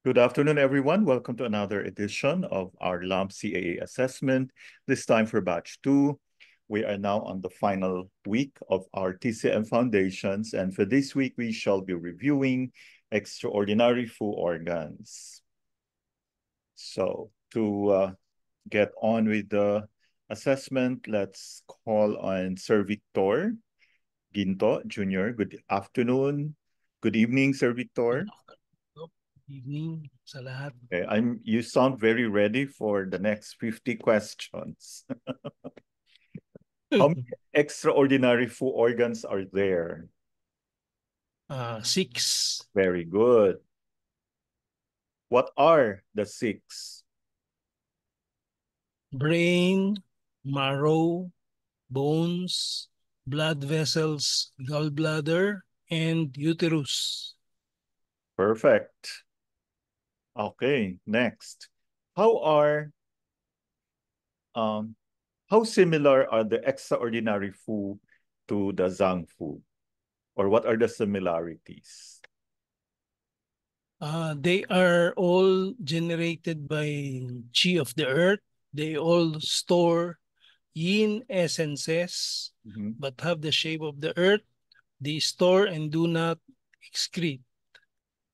Good afternoon, everyone. Welcome to another edition of our LAMP CAA assessment, this time for batch 2. We are now on the final week of our TCM foundations, and for this week, we shall be reviewing extraordinary full organs. So to get on with the assessment, let's call on Sir Victor Ginto Jr. Good afternoon. Good evening, Sir Victor. Good evening sa lahat. Okay, you sound very ready for the next 50 questions. How many extraordinary full organs are there? 6. Very good. What are the 6? Brain, marrow, bones, blood vessels, gallbladder, and uterus. Perfect. Okay, next. How are um how similar are the extraordinary fu to the zang fu? Or what are the similarities? They are all generated by chi of the earth. They all store yin essences, Mhm. but have the shape of the earth. They store and do not excrete.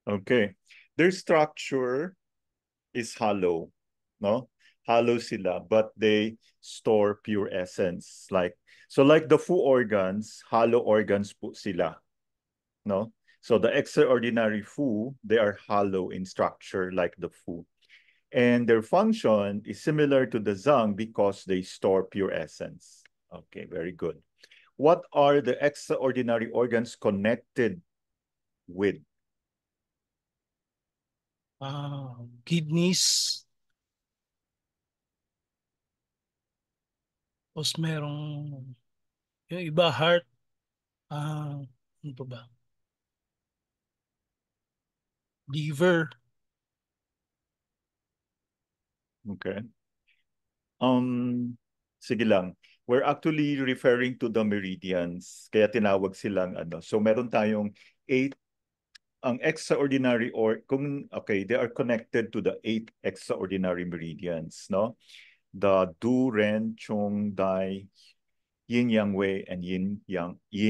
Okay. Their structure is hollow, no? Hollow sila, but they store pure essence. Like the fu organs, hollow organs po sila, no? So the extraordinary fu, they are hollow in structure like the fu. And their function is similar to the zang because they store pure essence. Okay, very good. What are the extraordinary organs connected with? Kidneys, tapos merong yung iba heart, ano pa ba? Liver. Okay. Sige lang. We're actually referring to the meridians, kaya tinawag silang ano. So meron tayong 8 ang extraordinary or kung okay, they are connected to the 8 extraordinary meridians, no? The Du, Ren, Chong, Dai, Yin Yang Wei, and Yin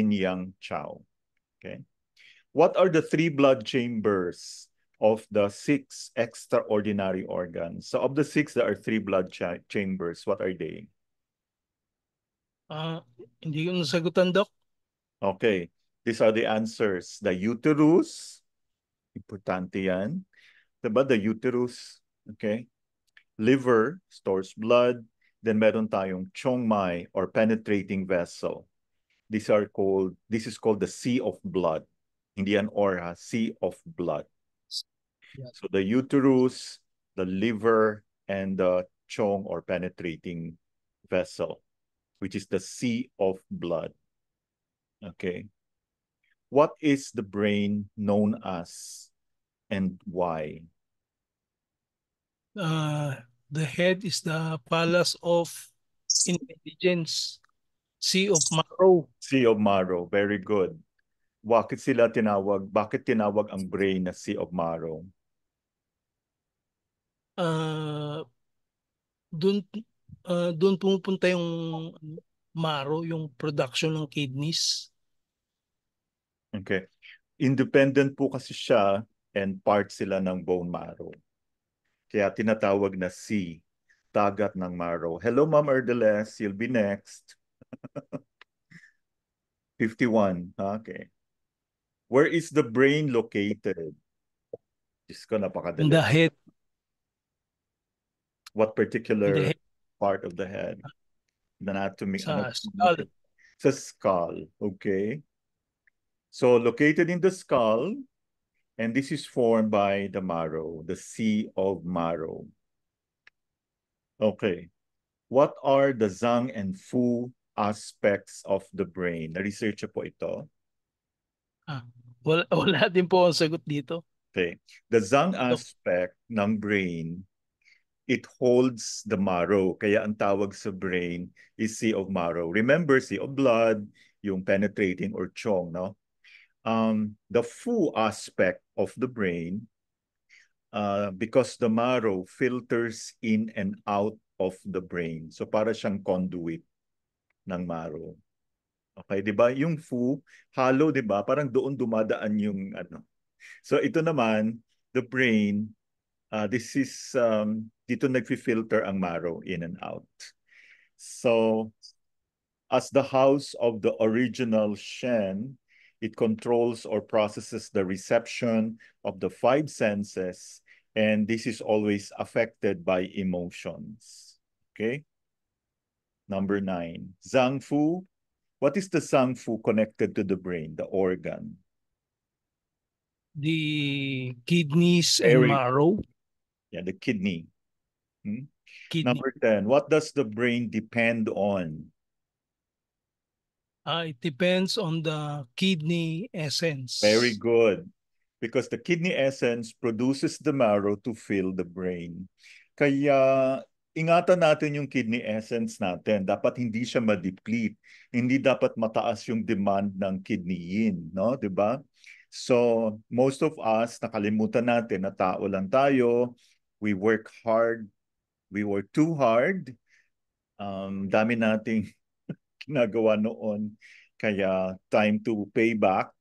Yang Chao. Okay. What are the 3 blood chambers of the 6 extraordinary organs? So of the 6, there are 3 blood chambers. What are they? Hindi ko nasagutan, Doc. Okay. These are the answers. The uterus, importante yan. Diba? The uterus, okay? Liver stores blood. Then meron tayong chongmai or penetrating vessel. This is called the sea of blood. Hindi yan aura, sea of blood. Yeah. So the uterus, the liver, and the chong or penetrating vessel, which is the sea of blood. Okay. What is the brain known as and why? The head is the palace of intelligence. Sea of marrow. Sea of marrow. Very good. Bakit tinawag ang brain na sea of marrow? Uh, doon doon pumupunta yung marrow, yung production ng kidneys. Okay. Independent po kasi siya and part sila ng bone marrow. Kaya tinatawag na sea, dagat ng marrow. Hello, Ma'am Erdeles. You'll be next. 51. Okay. Where is the brain located? Diyos ko, In napakadali. the head. What In the particular head. part of the head? Anatomy. Sa skull. Sa skull. Okay. So located in the skull, and this is formed by the marrow, the sea of marrow. Okay. What are the zang and fu aspects of the brain? Na-research po ito. Wala din po ang sagot dito. Okay. The zang Doc. aspect ng brain, it holds the marrow. Kaya ang tawag sa brain is sea of marrow. Remember, sea of blood, yung penetrating or chong, no? The fu aspect of the brain because the marrow filters in and out of the brain. So para siyang conduit ng marrow. Okay, 'di ba? Yung fu, hollow, 'di ba? Parang doon dumadaan yung ano. So ito naman, the brain, this is dito nagfi-filter ang marrow in and out. So as the house of the original Shen, it controls or processes the reception of the five senses, and this is always affected by emotions. Okay? Number 9, Zangfu. What is the Zangfu connected to the brain, the organ? The kidneys and Very, marrow. yeah, the kidney. Kidney. Number 10, what does the brain depend on? It depends on the kidney Very essence. good. Because the kidney essence produces the marrow to fill the brain. Kaya ingatan natin yung kidney essence natin. Dapat hindi siya ma-deplete. Hindi dapat mataas yung demand ng kidney yin, no? 'Di ba? So, most of us nakalimutan natin na tao lang tayo. We work hard. We work too hard. Dami nating ginagawa noon. Kaya time to pay back.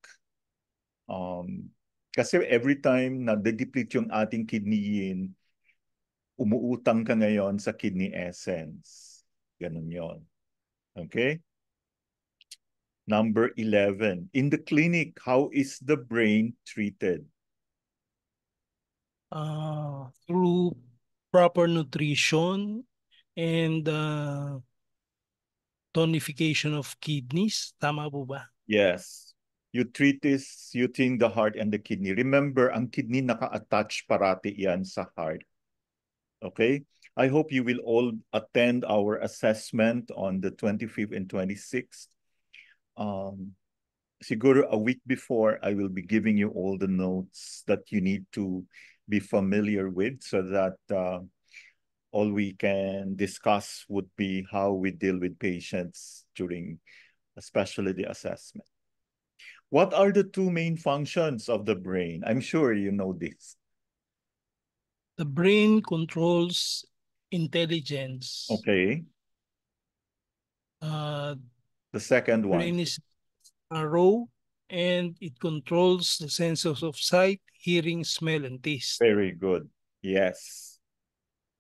Kasi every time na de-deplete yung ating kidney yin, umuutang ka ngayon sa kidney essence. Ganun yon. Okay? Number 11. In the clinic, how is the brain treated? Through proper nutrition and tonification of kidneys. Tama po ba? Yes. You treat this using the heart and the kidney. Remember, ang kidney naka-attach parati yan sa heart. Okay? I hope you will all attend our assessment on the 25th and 26th. Siguro a week before, I will be giving you all the notes that you need to be familiar with so that all we can discuss would be how we deal with patients during especially the assessment. What are the two main functions of the brain? I'm sure you know this. The brain controls intelligence. Okay. The second one. Brain is marrow and it controls the senses of sight, hearing, smell, and taste. Very good. Yes.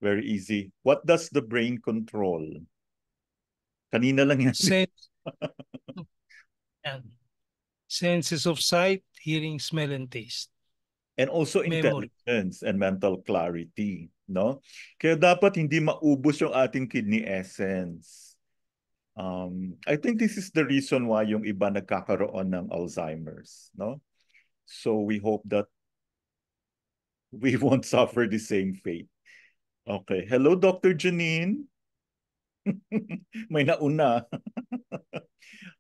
Very easy. What does the brain control? Kanina lang yan. Sense, yan. Senses of sight, hearing, smell, and taste. And also Memory. intelligence and mental clarity, no? Kaya dapat hindi maubos yung ating kidney essence. I think this is the reason why yung iba nagkakaroon ng Alzheimer's, no? So we hope that we won't suffer the same fate. Okay. Hello, Dr. Janine. May nauna.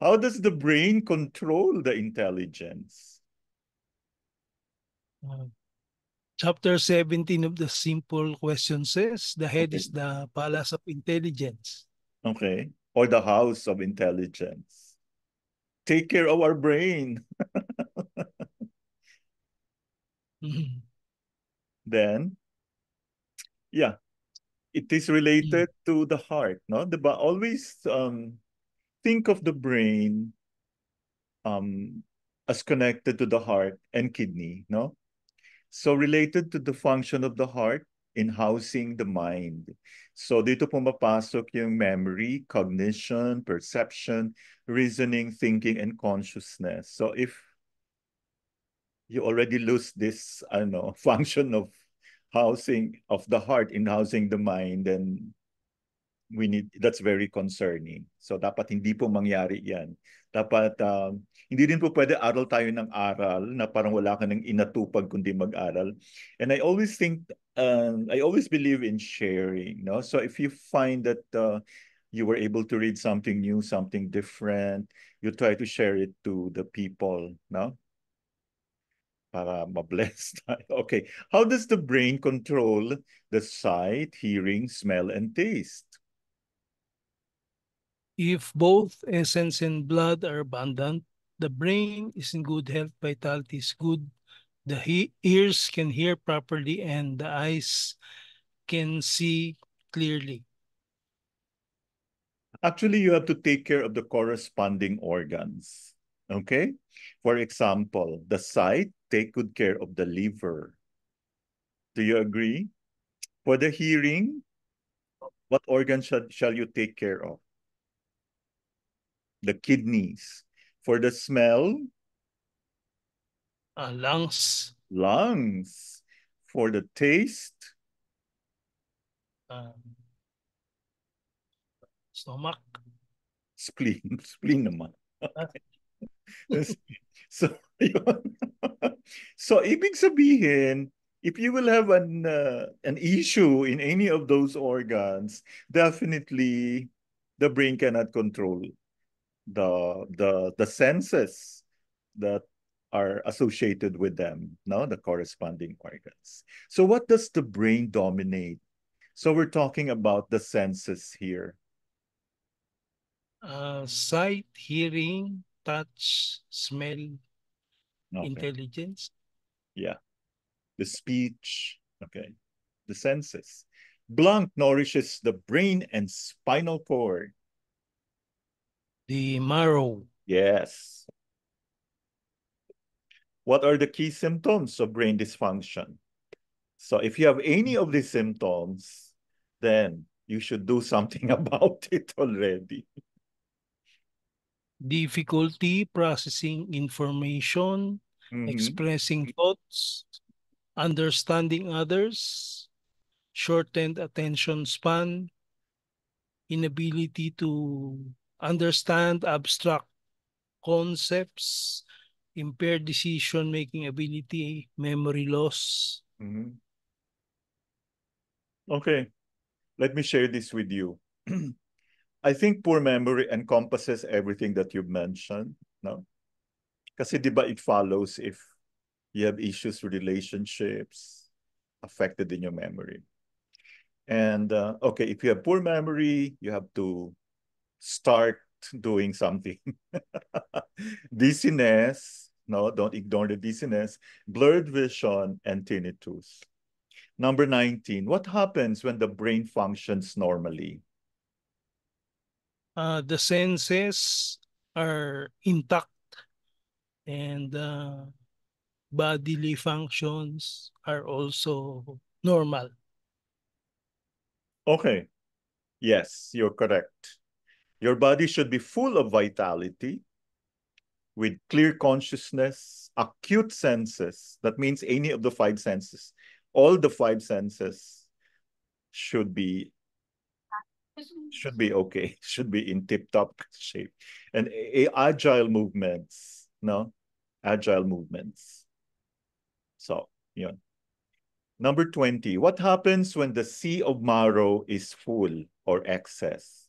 How does the brain control the intelligence? Chapter 17 of the simple question says, the head Okay. is the palace of intelligence. Okay. Or the house of intelligence. Take care of our brain. Then, yeah, it is related to the heart, no? Diba? Always think of the brain as connected to the heart and kidney, no? So related to the function of the heart in housing the mind. So dito pumapasok yung memory, cognition, perception, reasoning, thinking, and consciousness. So if you already lose this function of housing of the heart in housing the mind, then that's very concerning. So dapat hindi po mangyari yan. Dapat hindi din po pwede aral tayo ng aral na parang wala ka nang inatupag kundi mag-aral. And I always think, I always believe in sharing. No? So if you find that you were able to read something new, something different, you try to share it to the people. No? Para ma-bless tayo. Okay. How does the brain control the sight, hearing, smell, and taste? If both essence and blood are abundant, the brain is in good health, vitality is good, The ears can hear properly and the eyes can see clearly. Actually, you have to take care of the corresponding organs. Okay? For example, the sight, take good care of the liver. Do you agree? For the hearing, what organ shall you take care of? The kidneys. For the smell, Lungs, lungs. For the taste, uh, stomach. spleen. Spleen naman. Uh, So, yun. So, ibig sabihin, if you will have an issue in any of those organs, definitely the brain cannot control the senses that are associated with them, no, the corresponding organs. So, what does the brain dominate? So, we're talking about the senses here. Sight, hearing, touch, smell, Okay, intelligence. yeah, the speech. Okay, the senses. Blank nourishes the brain and spinal cord. The marrow. Yes. What are the key symptoms of brain dysfunction? So if you have any of these symptoms, then you should do something about it already. Difficulty processing information, Mhm. expressing thoughts, understanding others, shortened attention span, inability to understand abstract concepts, impaired decision making ability, memory loss. Mhm. Okay, let me share this with you. I think poor memory encompasses everything that you've mentioned, no? Kasi di ba it follows if you have issues with relationships affected in your memory. And okay, if you have poor memory, you have to start doing something. Dizziness, no, don't ignore the dizziness, blurred vision, and tinnitus. Number 19, what happens when the brain functions normally? The senses are intact and bodily functions are also normal. Okay, yes, you're correct. Your body should be full of vitality with clear consciousness, acute senses. That means any of the five senses. All the five senses should be okay, should be in tip-top shape. And agile movements, no? Agile movements. So, yun. Number 20, what happens when the sea of marrow is full or excess?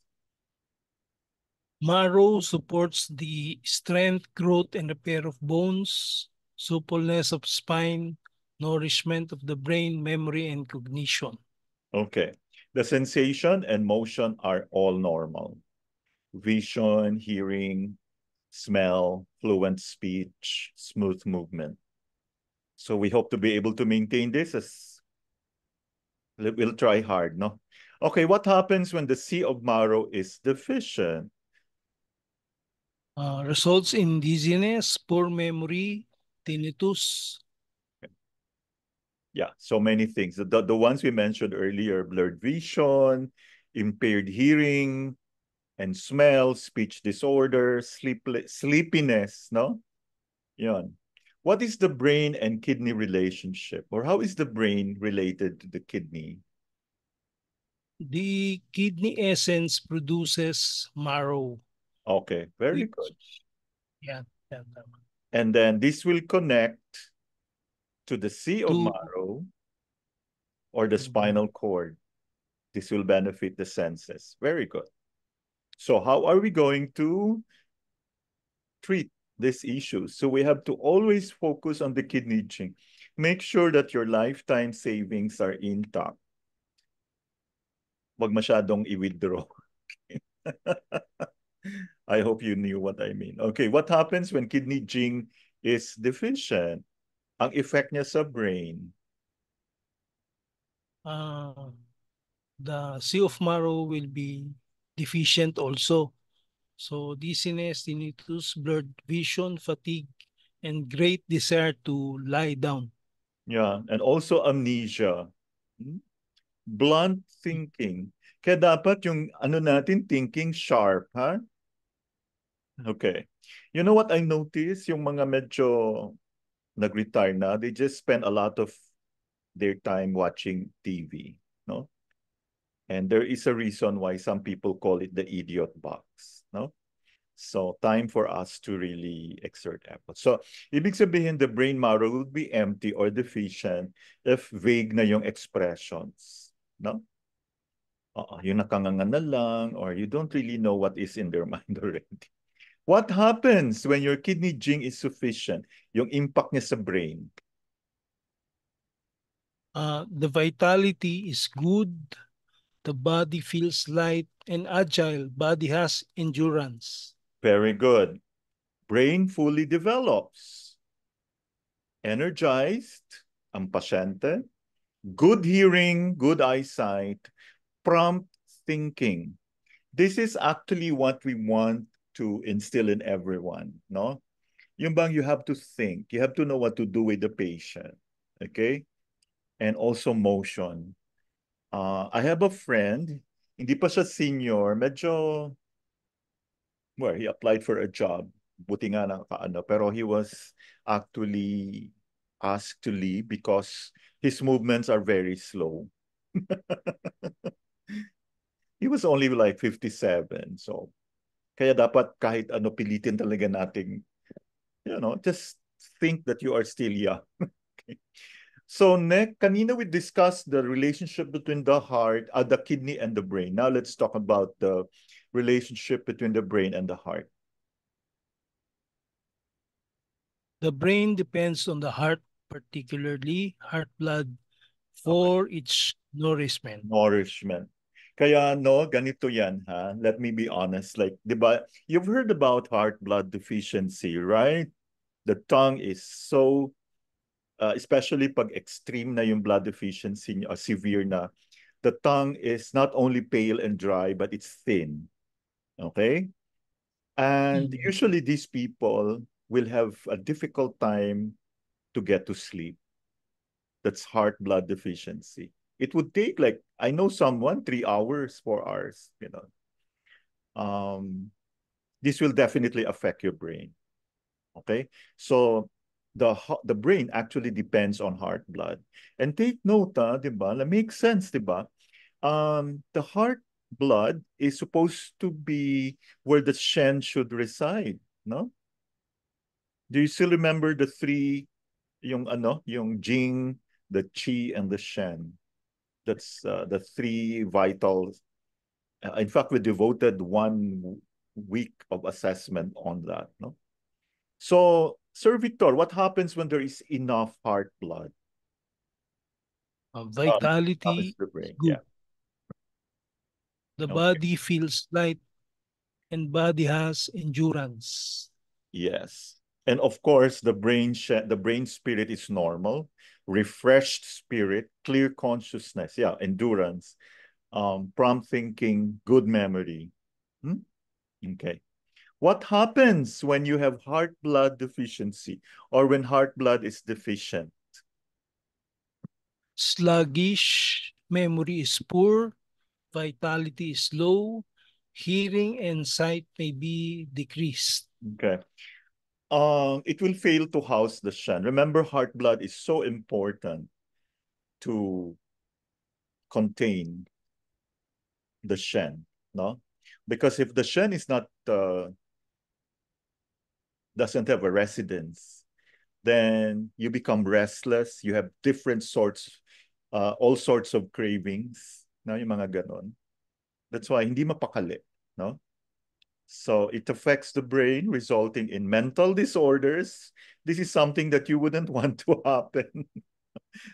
Marrow supports the strength, growth, and repair of bones, suppleness of spine, nourishment of the brain, memory, and cognition. Okay. The sensation and motion are all normal. Vision, hearing, smell, fluent speech, smooth movement. So we hope to be able to maintain this as we'll try hard, no? Okay, what happens when the sea of marrow is deficient? Results in dizziness, poor memory, tinnitus. Yeah, so many things. The ones we mentioned earlier, blurred vision, impaired hearing and smell, speech disorder, sleepiness, no? Yun. What is the brain and kidney relationship? Or how is the brain related to the kidney? The kidney essence produces marrow, Okay, very which, good. yeah, yeah, And then this will connect to the sea of to marrow or the mhm. spinal cord. This will benefit the senses. Very good. So how are we going to treat these issues? So we have to always focus on the kidney zinc. Make sure that your lifetime savings are intact. Wag masyadong i-withdraw. I hope you knew what I mean. Okay, what happens when kidney zinc is deficient? Ang effect niya sa brain, Uh, the sea of marrow will be deficient also. So dizziness, tinnitus, blurred vision, fatigue, and great desire to lie down. yeah, and also amnesia. Hmm? Blunt thinking. Kaya dapat yung ano natin, thinking sharp, ha? Okay. You know what I noticed? Yung mga medyo nag-retire na, they just spend a lot of their time watching TV, no? And there is a reason why some people call it the idiot box, no? So time for us to really exert effort. So ibig sabihin the brain marrow will be empty or deficient if vague na yung expressions, no? Yung nakanganga na lang or you don't really know what is in their mind already. What happens when your kidney zinc is sufficient? Yung impact niya sa brain. The vitality is good. The body feels light and agile. Body has endurance. Very good. Brain fully develops. Energized, ang pasyente. Good hearing, good eyesight, prompt thinking. This is actually what we want to instill in everyone, no? Yung bang you have to think, you have to know what to do with the patient, okay? And also motion. I have a friend, hindi pa siya senior, medyo, well, he applied for a job, buti nga na kaano, pero he was actually asked to leave because his movements are very slow. He was only like 57, so kaya dapat kahit ano pilitin talaga nating, just think that you are still young. Okay. So next, kanina we discussed the relationship between the heart, the kidney and the brain. Now let's talk about the relationship between the brain and the heart. The brain depends on the heart, particularly heart blood, Okay. for its nourishment. Nourishment. Kaya no, ganito yan ha. Let me be honest. Like, di ba, you've heard about heart blood deficiency, right? The tongue is so, especially pag extreme na yung blood deficiency or severe na, the tongue is not only pale and dry, but it's thin. Okay? And Mm. usually these people will have a difficult time to get to sleep. That's heart blood deficiency. It would take like, I know someone 3 hours, 4 hours, this will definitely affect your brain. Okay. So the brain actually depends on heart blood. And take note, diba? That makes sense, diba? The heart blood is supposed to be where the Shen should reside, no? Do you still remember the three, yung Jing, the Qi, and the Shen? That's the three vital. In fact, we devoted 1 week of assessment on that, no? So, Sir Victor, what happens when there is enough heart blood? Happens Vitality to the is brain, yeah. good. The Okay. body feels light and body has endurance. Yes. And of course, the brain spirit is normal, refreshed spirit, clear consciousness, yeah, endurance, prompt thinking, good memory. Hmm? Okay. What happens when you have heart blood deficiency or when heart blood is deficient? Sluggish, memory is poor, vitality is low, hearing and sight may be decreased. Okay. It will fail to house the Shen. Remember, heart blood is so important to contain the Shen, no? Because if the Shen is not doesn't have a residence, then you become restless. You have different sorts, all sorts of cravings, no? Yung mga ganon. That's why hindi mapakali, no? So it affects the brain, resulting in mental disorders. This is something that you wouldn't want to happen.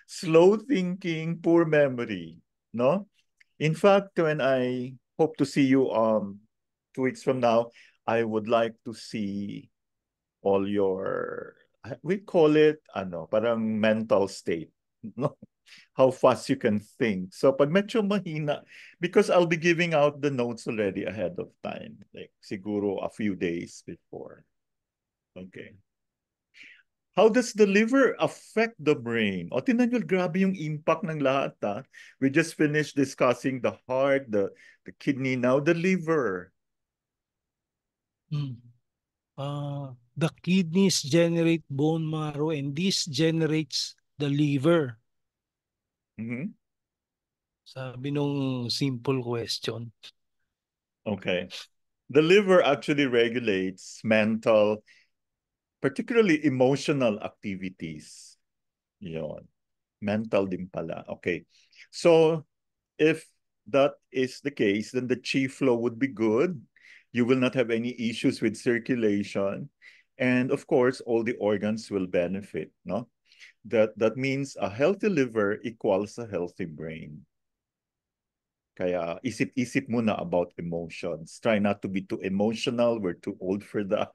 Slow thinking, poor memory, no? In fact, when I hope to see you 2 weeks from now, I would like to see all your we call it, ano, parang mental state. No? How fast you can think. So pag medyo mahina, because I'll be giving out the notes already ahead of time, like siguro a few days before. Okay. How does the liver affect the brain? O, tinan nyo, grabe yung impact ng lahat, ha? We just finished discussing the heart, the kidney, now the liver. Mm. The kidneys generate bone marrow and this generates the liver. Mhm. Sabi nung simple question. Okay. The liver actually regulates mental, particularly emotional activities. Yon. Mental din pala. Okay. So, if that is the case, then the chi flow would be good. You will not have any issues with circulation. And of course, all the organs will benefit, no? That means a healthy liver equals a healthy brain. Kaya isip-isip muna about emotions. Try not to be too emotional. We're too old for that.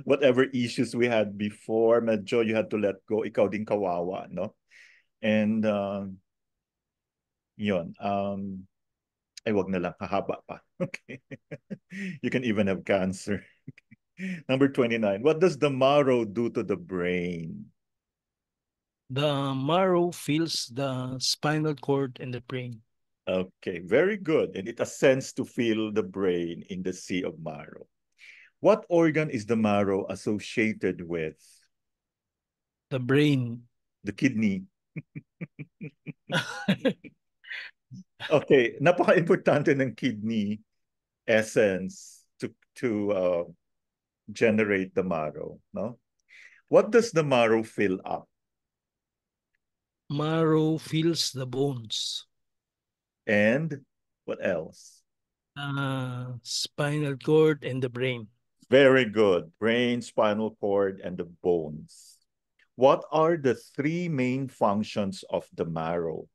Whatever issues we had before, medyo you had to let go. Ikaw din kawawa, no? And yun. Ay, wag na lang. Hahaba pa. Okay. You can even have cancer. Number 29. What does the marrow do to the brain? The marrow fills the spinal cord and the brain. Okay, very good. And it ascends to fill the brain in the sea of marrow. What organ is the marrow associated with? The brain. The kidney. Okay, napaka-importante ng kidney essence to generate the marrow, no? What does the marrow fill up? Marrow fills the bones. And what else? Spinal cord and the brain. Very good. Brain, spinal cord, and the bones. What are the three main functions of the marrow?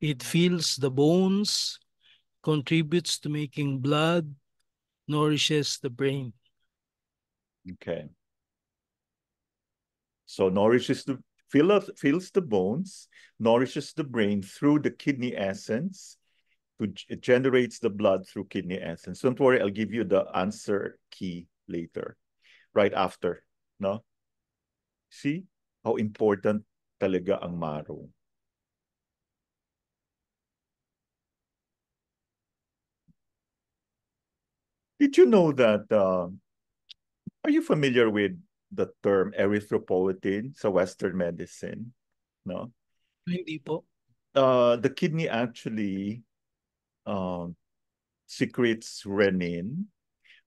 It fills the bones, contributes to making blood, nourishes the brain. Okay. So fills the bones, nourishes the brain through the kidney essence, it generates the blood through kidney essence. Don't worry, I'll give you the answer key later, right after. No? See how important talaga ang marrow. Did you know that, are you familiar with the term erythropoietin sa Western medicine? No? Hindi po. The kidney actually um, secretes renin.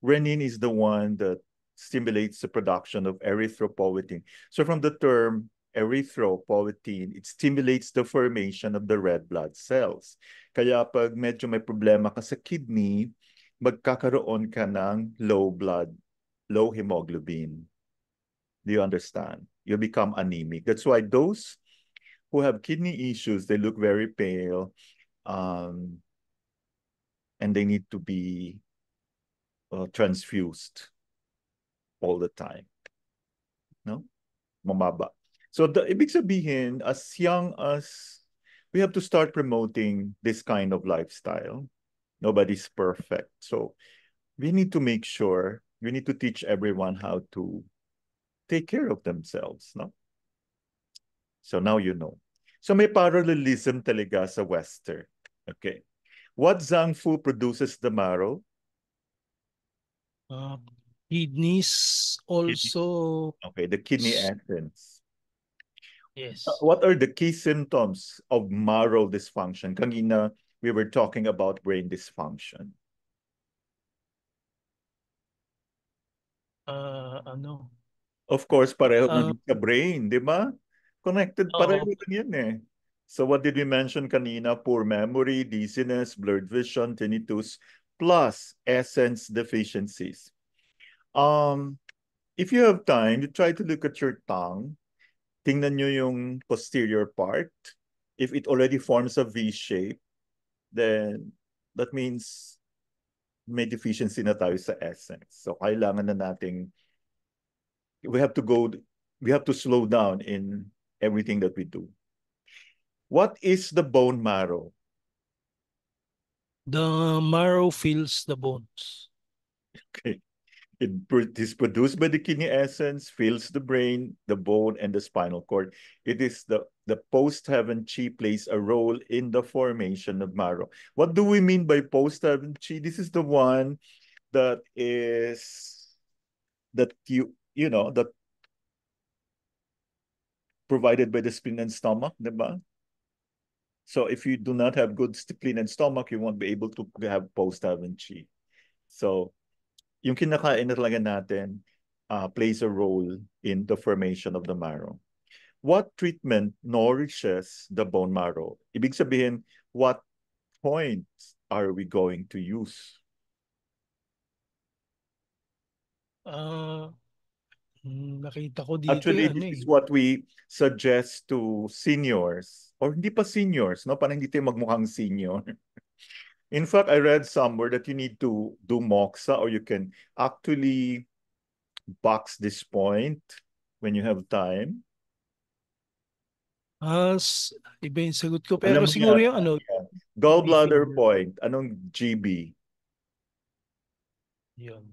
Renin is the one that stimulates the production of erythropoietin. So from the term erythropoietin, it stimulates the formation of the red blood cells. Kaya pag medyo may problema ka sa kidney, magkakaroon ka ng low hemoglobin. Do you understand? You become anemic. That's why those who have kidney issues, they look very pale, um, and they need to be transfused all the time. No? Mamaba. So ibig sabihin, as young as we have to start promoting this kind of lifestyle. Nobody's perfect. So we need to make sure, we need to teach everyone how to take care of themselves. No? So now you know. So may parallelism talaga sa Western. Okay. What Zhang Fu produces the marrow? Uh, Kidneys Kidney. also. Okay, the kidney essence. Yes. What are the key symptoms of marrow dysfunction? Kanina, we were talking about brain dysfunction. Ano? Of course, pareho Uh, lang sa brain, di ba? Connected, pareho Oo. lang yan eh. So what did we mention kanina? Poor memory, dizziness, blurred vision, tinnitus, plus essence deficiencies. Um, if you have time, you try to look at your tongue. Tingnan nyo yung posterior part. If it already forms a V shape, then that means may deficiency na tayo sa essence. So kailangan na nating we have to go, we have to slow down in everything that we do. What is the bone marrow? The marrow fills the bones. Okay. It is produced by the kidney essence, fills the brain, the bone, and the spinal cord. It is the post-heaven chi plays a role in the formation of marrow. What do we mean by post-heaven chi? This is the one that is that you know that provided by the spleen and stomach, diba? So if you do not have good spleen and stomach, you won't be able to have post-heaven chi. So yung kinakain na talaga natin plays a role in the formation of the marrow. What treatment nourishes the bone marrow? Ibig sabihin, what points are we going to use? Nakita ko dito Actually, ano this is eh. what we suggest to seniors. Or hindi pa seniors, no? Parang hindi tayo magmukhang senior. In fact, I read somewhere that you need to do moxa or you can actually box this point when you have time. Iba yung sagot ko. Alam Pero mo siguro yan, yung ano, GB gallbladder finger. point. Anong GB? Yun.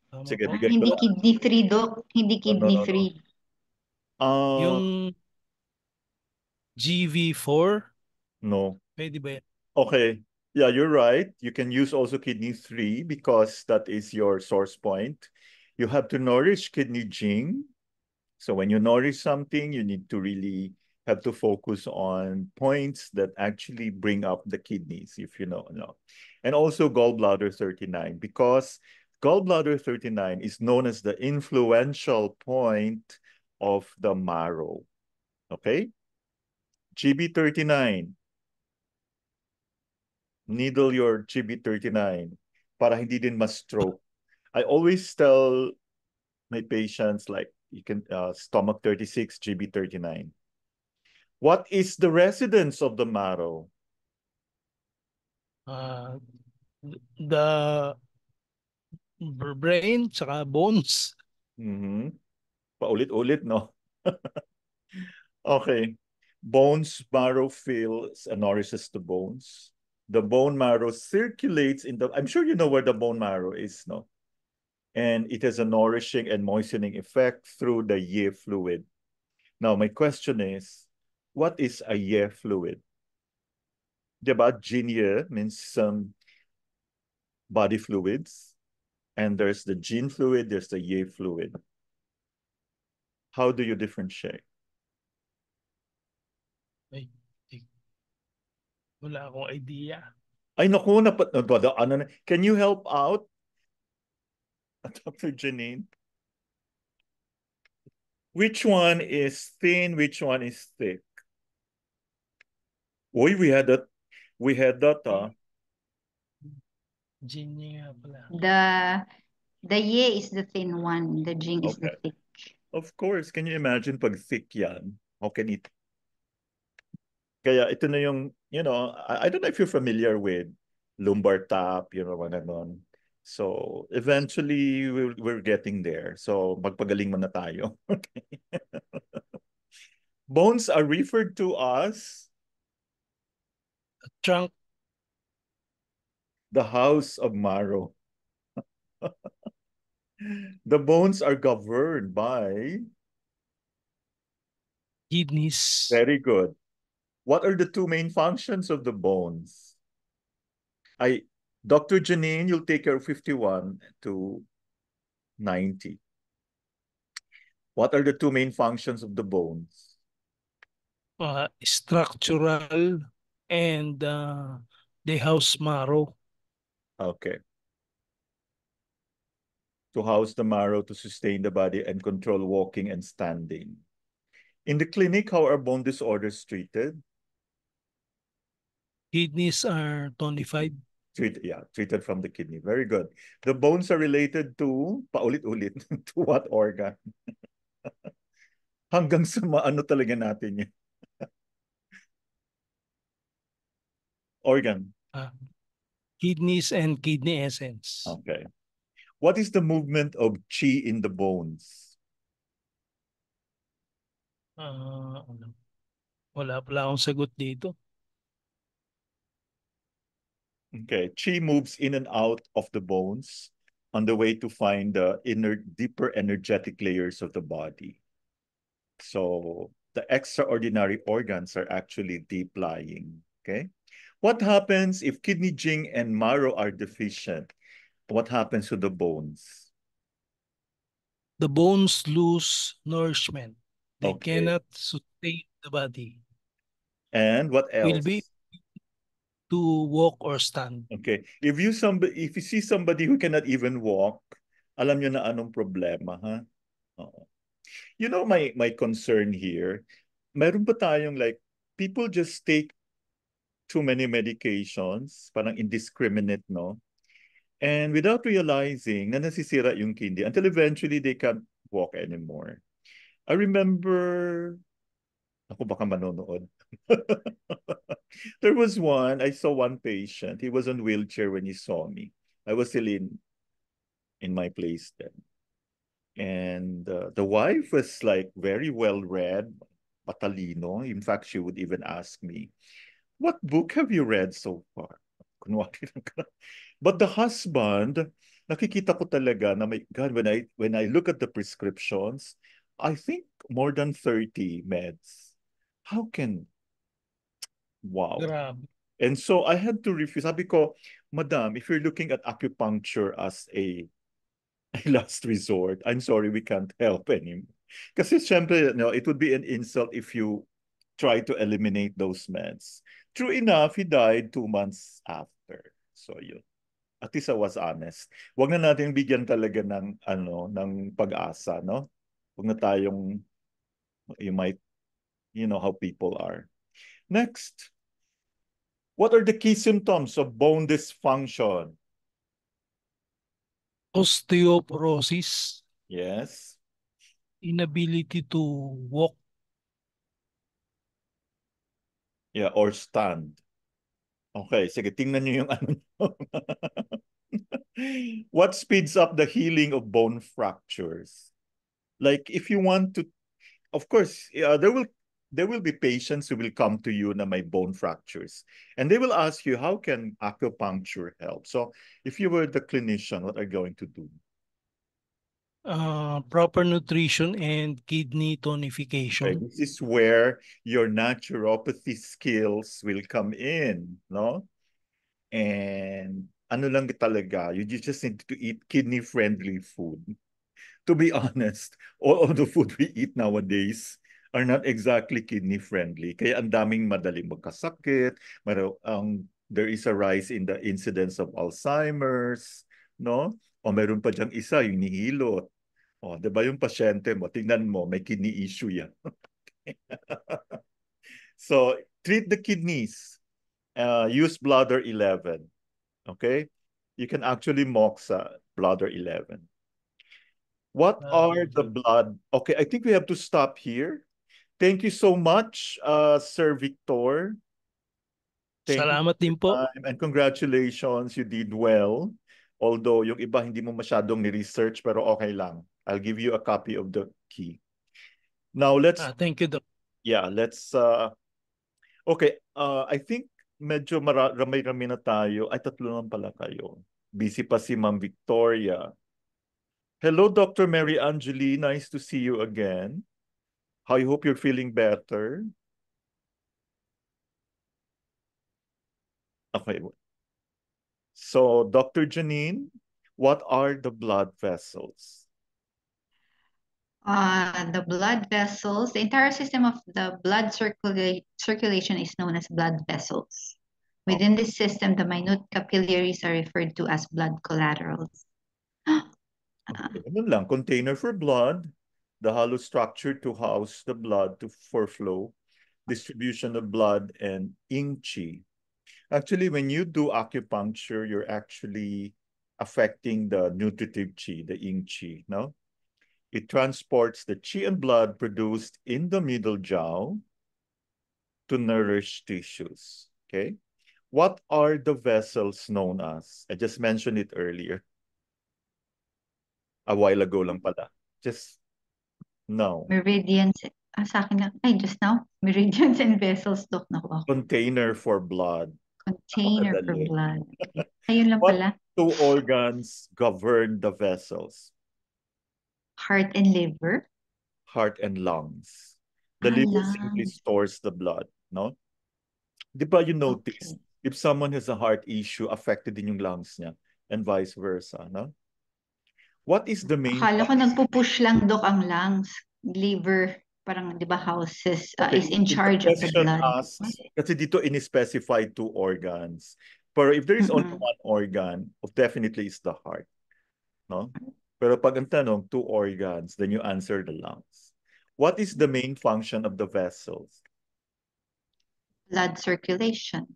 Tama Sige, ba? bigay ko Hindi lang. kidney free, Doc. Hindi No, no, kidney no, no. free. Yung GV4, No. pwede ba yan? Okay. Yeah, you're right. You can use also kidney 3 because that is your source point. You have to nourish kidney Jing. So when you nourish something, you need to really have to focus on points that actually bring up the kidneys, if you know. And also gallbladder 39, because gallbladder 39 is known as the influential point of the marrow. Okay? GB39. Needle your GB39 para hindi din ma-stroke. I always tell my patients like you can stomach 36, GB39. What is the residence of the marrow? Uh, the brain, saka bones. Mm-hmm. Paulit-ulit, no? Okay. Bones marrow fills and nourishes the bones. The bone marrow circulates in the, I'm sure you know where the bone marrow is, no? And it has a nourishing and moistening effect through the Ye fluid. Now, my question is, what is a Ye fluid? Diba, Jin Ye means some body fluids, and there's the Jin fluid, there's the Ye fluid. How do you differentiate? Ay, wala akong idea. Ay, naku, ano, can you help out, Dr. Janine? Which one is thin, which one is thick? Uy, we had that, Genie nga pala. The ye is the thin one. The jing is the Okay. thick. Of course, can you imagine pag thick yan? How can it? Kaya ito na yung, I don't know if you're familiar with lumbar tap, mga ganon. So, eventually, we're getting there. So, magpagaling muna tayo. Okay. Bones are referred to as Trunk, the house of marrow. The bones are governed by, kidneys, very good. What are the two main functions of the bones? Dr. Janine, you'll take care of 51 to 90. What are the two main functions of the bones? structural, and they house marrow. Okay. To house the marrow, to sustain the body, and control walking and standing. In the clinic, how are bone disorders treated? Kidneys are tonified. Treated from the kidney. Very good. The bones are related to, paulit-ulit, to what organ? Hanggang sa maano talaga natin yun. Organ. Kidneys and kidney essence. Okay. What is the movement of chi in the bones? Ano? Wala pala akong sagot dito. Okay, chi moves in and out of the bones on the way to find the inner, deeper energetic layers of the body. So the extraordinary organs are actually deep lying. Okay. What happens if kidney, jing, and marrow are deficient? What happens to the bones? The bones lose nourishment. They Okay. cannot sustain the body. And what Will be else? to walk or stand. Okay. If you see somebody who cannot even walk, alam nyo na anong problema, ha? Oo. You know my concern here, meron ba tayong like people just take too many medications, parang indiscriminate, no? And without realizing na nasisira yung kidney until eventually they can't walk anymore. I remember, ako baka manonood. There was I saw one patient. He was on wheelchair when he saw me. I was still in my place then. And the wife was like very well read, matalino. In fact, she would even ask me, "What book have you read so far?" Kunwari lang ka. But the husband, nakikita ko talaga na may, God, when I look at the prescriptions, I think more than 30 meds. How can, wow. Grabe. And so I had to refuse. Sabi ko, Madam, if you're looking at acupuncture as a last resort, I'm sorry, we can't help anymore. Kasi syempre, no, it would be an insult if you try to eliminate those meds. True enough, he died 2 months after. So yun. At least I was honest. Huwag na natin bigyan talaga ng ng pag-asa, no? Huwag na tayong you might how people are. Next, what are the key symptoms of bone dysfunction? Osteoporosis, Yes. inability to walk, Yeah, or stand. Okay, sige, tingnan niyo yung ano nyo. What speeds up the healing of bone fractures? Like if you want to, of course, there will be patients who will come to you na may bone fractures, and they will ask you, how can acupuncture help? So if you were the clinician, what are you going to do? proper nutrition, and kidney Okay, tonification. this is where your naturopathy skills will come in, no? And ano lang talaga, you just need to eat kidney-friendly food. To be honest, all of the food we eat nowadays are not exactly kidney-friendly. Kaya ang daming madaling magkasakit, there is a rise in the incidence of Alzheimer's, no? O meron pa diyang isa, yung nihilot. O, di ba yung pasyente mo, tingnan mo, may kidney issue yan. So, treat the kidneys. Use bladder 11. Okay? You can actually moxa bladder 11. What are the blood? Okay, I think we have to stop here. Thank you so much, Sir Victor. Thank you Salamat for din your po. time and congratulations, you did well. Although yung iba hindi mo masyadong ni-research pero okay lang. I'll give you a copy of the key. Now Thank you, Doc. let's okay, I think medyo ramay-rami na tayo. Ay, tatlo lang pala kayo. Busy pa si Ma'am Victoria. Hello, Dr. Mary Angeli. Nice to see you again. I hope you're feeling better. Okay. So, Dr. Janine, what are the blood vessels? The blood vessels, the entire system of the blood circulation is known as blood vessels. Within this system, the minute capillaries are referred to as blood collaterals. Okay. Ganun lang, container for blood, the hollow structure to house the blood for flow, distribution of blood, and ing chi. Actually, when you do acupuncture, you're actually affecting the nutritive chi, the ing chi, no? It transports the chi and blood produced in the middle jaw to nourish tissues. Okay. What are the vessels known as? I just mentioned it earlier. A while ago lang pala. Just now. Meridians. Sa akin lang. Ay, just now. Meridians and vessels, Doc. Naku ako. Container for blood. Container for Napakadali. blood. Okay. Ayun lang What pala. two organs govern the vessels? Heart and liver. Heart and lungs. The liver simply Lungs. stores the blood, no? Di ba you notice, Okay. if someone has a heart issue, affected din yung lungs niya, and vice versa, no? What is the main Akala ko function? nagpupush lang, Doc, ang lungs. Liver, parang, di ba, houses, is Okay, in if the charge of the question blood. asks, kasi dito in-specify two organs. Pero if there is only Mm-mm. one organ, definitely it's the heart, no? Pero pag ang tanong, two organs, then you answer the lungs. What is the main function of the vessels? Blood circulation.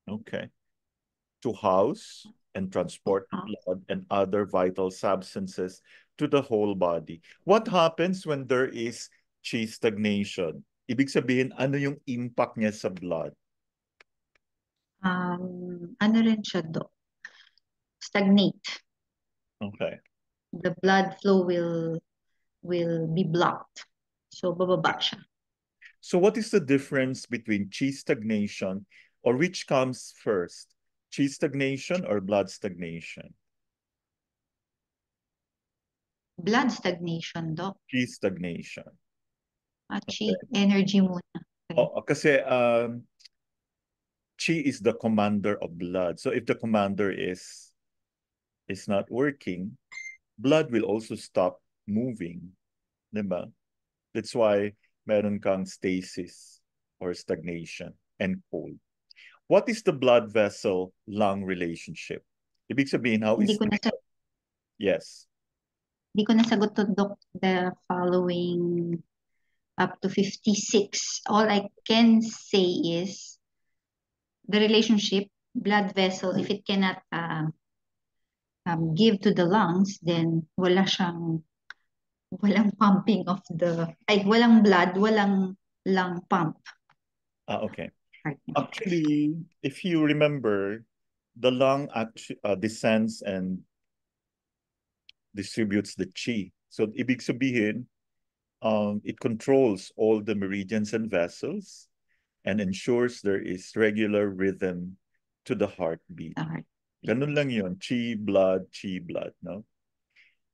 Okay. To house and transport Ah, blood and other vital substances to the whole body. What happens when there is chi stagnation? Ibig sabihin, ano yung impact niya sa blood? ano rin siya, Doc? Stagnate. Okay. The blood flow will be blocked. So, bababa siya. So what is the difference between chi stagnation, or which comes first? Chi stagnation or blood stagnation? Blood stagnation, Doc. Chi stagnation. Chi, Okay. energy muna. Okay. Oh, kasi chi is the commander of blood. So if the commander is not working, blood will also stop moving. Diba? That's why meron kang stasis or stagnation and cold. What is the blood vessel lung relationship? Ibig sabihin, how Hindi is ko na yes. hindi ko nasagot to, Doc, the following up to 56. All I can say is the relationship, blood vessel, if it cannot give to the lungs, then walang pumping of walang blood, walang lung pump. Okay. Actually, if you remember, the lung actually descends and distributes the chi. So ibig sabihin, it controls all the meridians and vessels and ensures there is regular rhythm to the heartbeat. The heart. Ganun lang yun. Chi blood, no?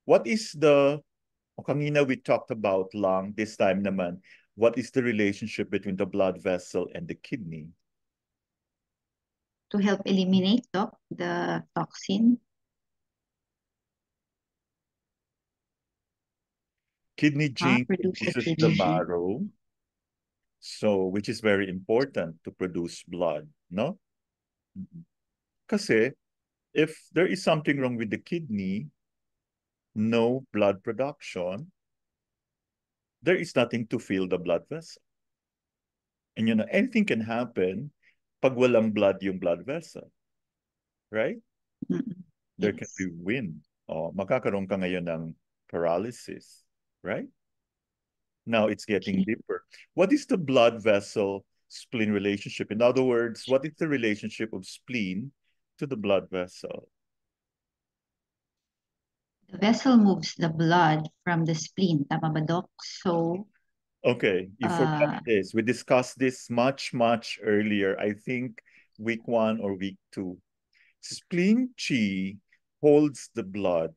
What is kanina we talked about lung, this time naman, what is the relationship between the blood vessel and the kidney? To help eliminate, Doc, the toxin. Kidney gene Produce the produces the kidney gene. marrow, so which is very important to produce blood, no? Kasi if there is something wrong with the kidney, no blood production, there is nothing to fill the blood vessel. And you know, anything can happen pag walang blood yung blood vessel. Right? Mm-mm. There can Yes. be wind. Magkakaroon ka ngayon ng paralysis. Right? Now it's getting Okay. deeper. What is the blood vessel spleen relationship? In other words, what is the relationship of spleen to the blood vessel? The vessel moves the blood from the spleen. Tama ba, Doc? So, Okay, you forgot this. We discussed this much, much earlier. I think week 1 or week 2. Spleen chi holds the blood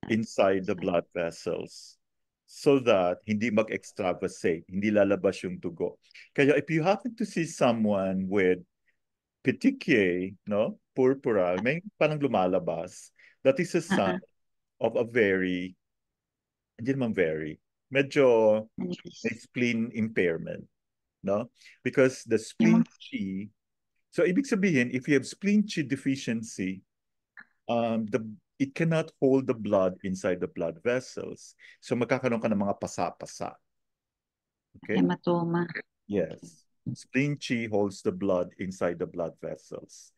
inside the blood vessels so that hindi mag-extravasate, hindi lalabas yung dugo. Kaya if you happen to see someone with petechiae, no, purpura, may parang lumalabas, that is a sign of a hindi naman medyo may spleen impairment, no? Because the spleen chi, so ibig sabihin, if you have spleen chi deficiency, it cannot hold the blood inside the blood vessels. So magkakaroon ka ng mga pasa-pasa. Okay? hematoma. Yes. Spleen chi holds the blood inside the blood vessels.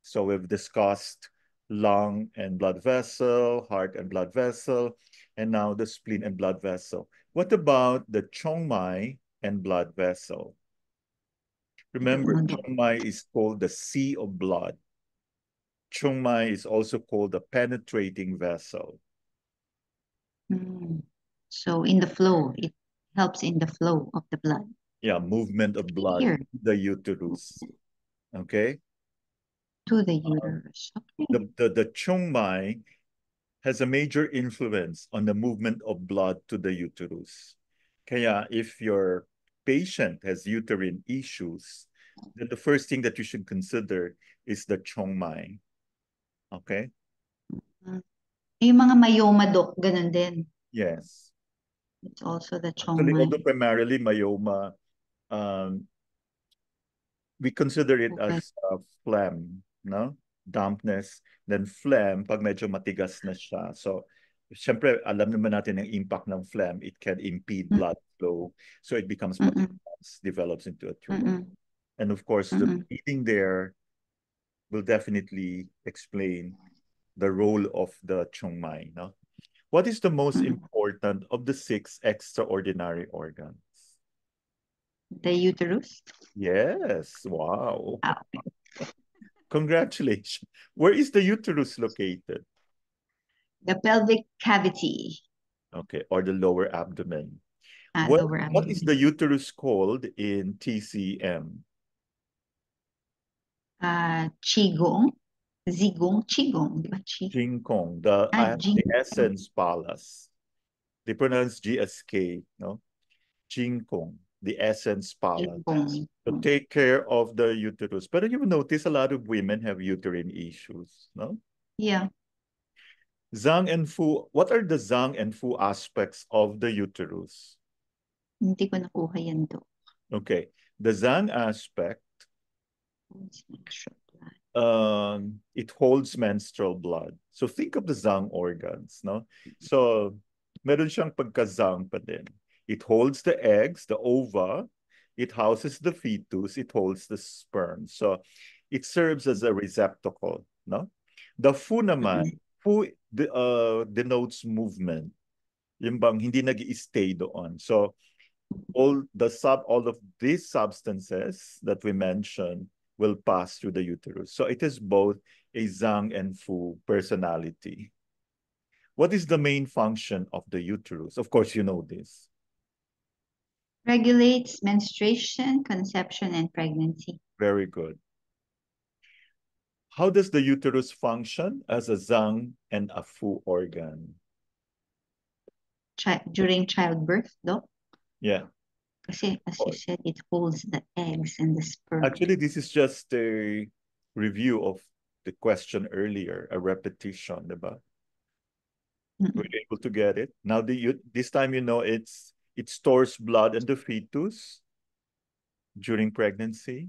So we've discussed lung and blood vessel, heart and blood vessel, and now the spleen and blood vessel. What about the chongmai and blood vessel? Remember, chongmai is called the sea of blood. Chongmai is also called the penetrating vessel. Mm. So in the flow, it helps in the flow of the blood. Yeah, movement of blood Here to the uterus. Okay. to the uterus. Okay. The chung mai has a major influence on the movement of blood to the uterus. Kaya if your patient has uterine issues, then the first thing that you should consider is the chung mai. Okay? Mm. Yung mga myoma, Doc, ganun din. Yes. It's also the Actually, chongmai. although primarily myoma, um, we consider it Okay. as phlegm, no? Dampness, then phlegm, pag medyo matigas na siya. So, syempre, alam naman natin ang impact ng phlegm. It can impede Mm. blood flow. So, it becomes Mm-mm. matigas, develops into a tumor. Mm-mm. And of course, the Mm-mm. bleeding there will definitely explain the role of the chongmai, no? What is the most Mm-mm. important of the 6 extraordinary organs? The uterus. Yes, wow. Ah, Congratulations. Where is the uterus located? the pelvic cavity. Okay, or the lower abdomen. Lower What is abdomen. the uterus called in TCM? Qigong. Zigong. Qigong. Di ba? Jinkong, the Jing. essence palace. They pronounce G as K, no? Jinkong, the essence palace. Qigong. To take care of the uterus. But you notice a lot of women have uterine issues, no? Yeah. Zang and Fu, what are the Zang and Fu aspects of the uterus? Hindi ko nakuha yan, Doc. Okay, the Zang aspect, it holds menstrual blood. So think of the Zang organs, no? So meron siyang pagka-Zang pa din. It holds the eggs, the ova, it houses the fetus, it holds the sperm. So it serves as a receptacle, no? The Fu naman, Fu denotes movement. Yung bang hindi nag-i-stay doon. So all of these substances that we mentioned will pass through the uterus. So it is both a Zhang and Fu personality. What is the main function of the uterus? Of course, you know this. Regulates menstruation, conception, and pregnancy. Very good. How does the uterus function as a Zhang and a Fu organ? During childbirth, Doc? Yeah. Kasi, as you said, it holds the eggs and the sperm. Actually, this is just a review of the question earlier, a repetition, diba? Were you able to get it? Now, this time you know it stores blood in the fetus during pregnancy.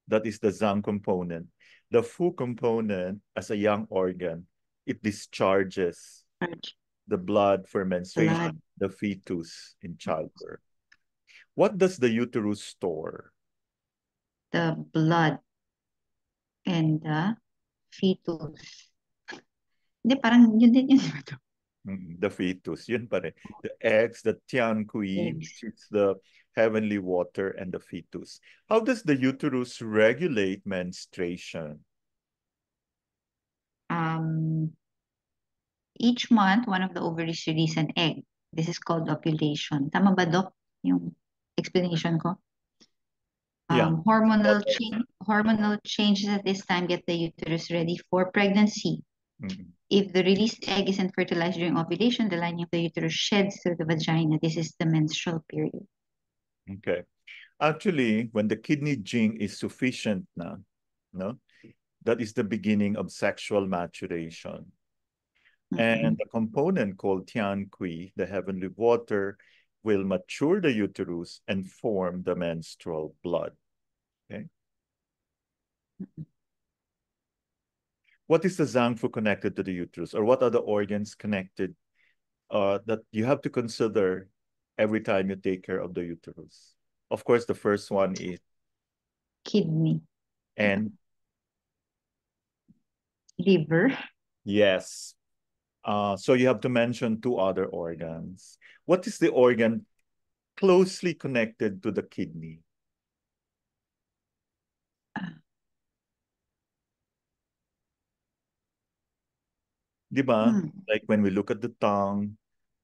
That is the Zang component. The Fu component, as a young organ, it discharges the blood for menstruation, the fetus in childbirth. What does the uterus store? The blood and the fetus. Hindi, parang yun din yun. The fetus, yun pa rin. The eggs, the tiankui, which is the heavenly water, and the fetus. How does the uterus regulate menstruation? Each month, one of the ovaries release an egg. This is called ovulation. Tama ba, Doc? Yung explanation ko? Yeah. Hormonal changes at this time get the uterus ready for pregnancy. If the released egg isn't fertilized during ovulation, the lining of the uterus sheds through the vagina. This is the menstrual period. Okay. Actually, when the kidney jing is sufficient na, no, that is the beginning of sexual maturation. And the component called tiankui, the heavenly water, will mature the uterus and form the menstrual blood. Okay. What is the zangfu connected to the uterus, or what are the organs connected that you have to consider every time you take care of the uterus? Of course, the first one is kidney and liver. Yes. So you have to mention 2 other organs. What is the organ closely connected to the kidney? Di ba? Hmm. Like when we look at the tongue,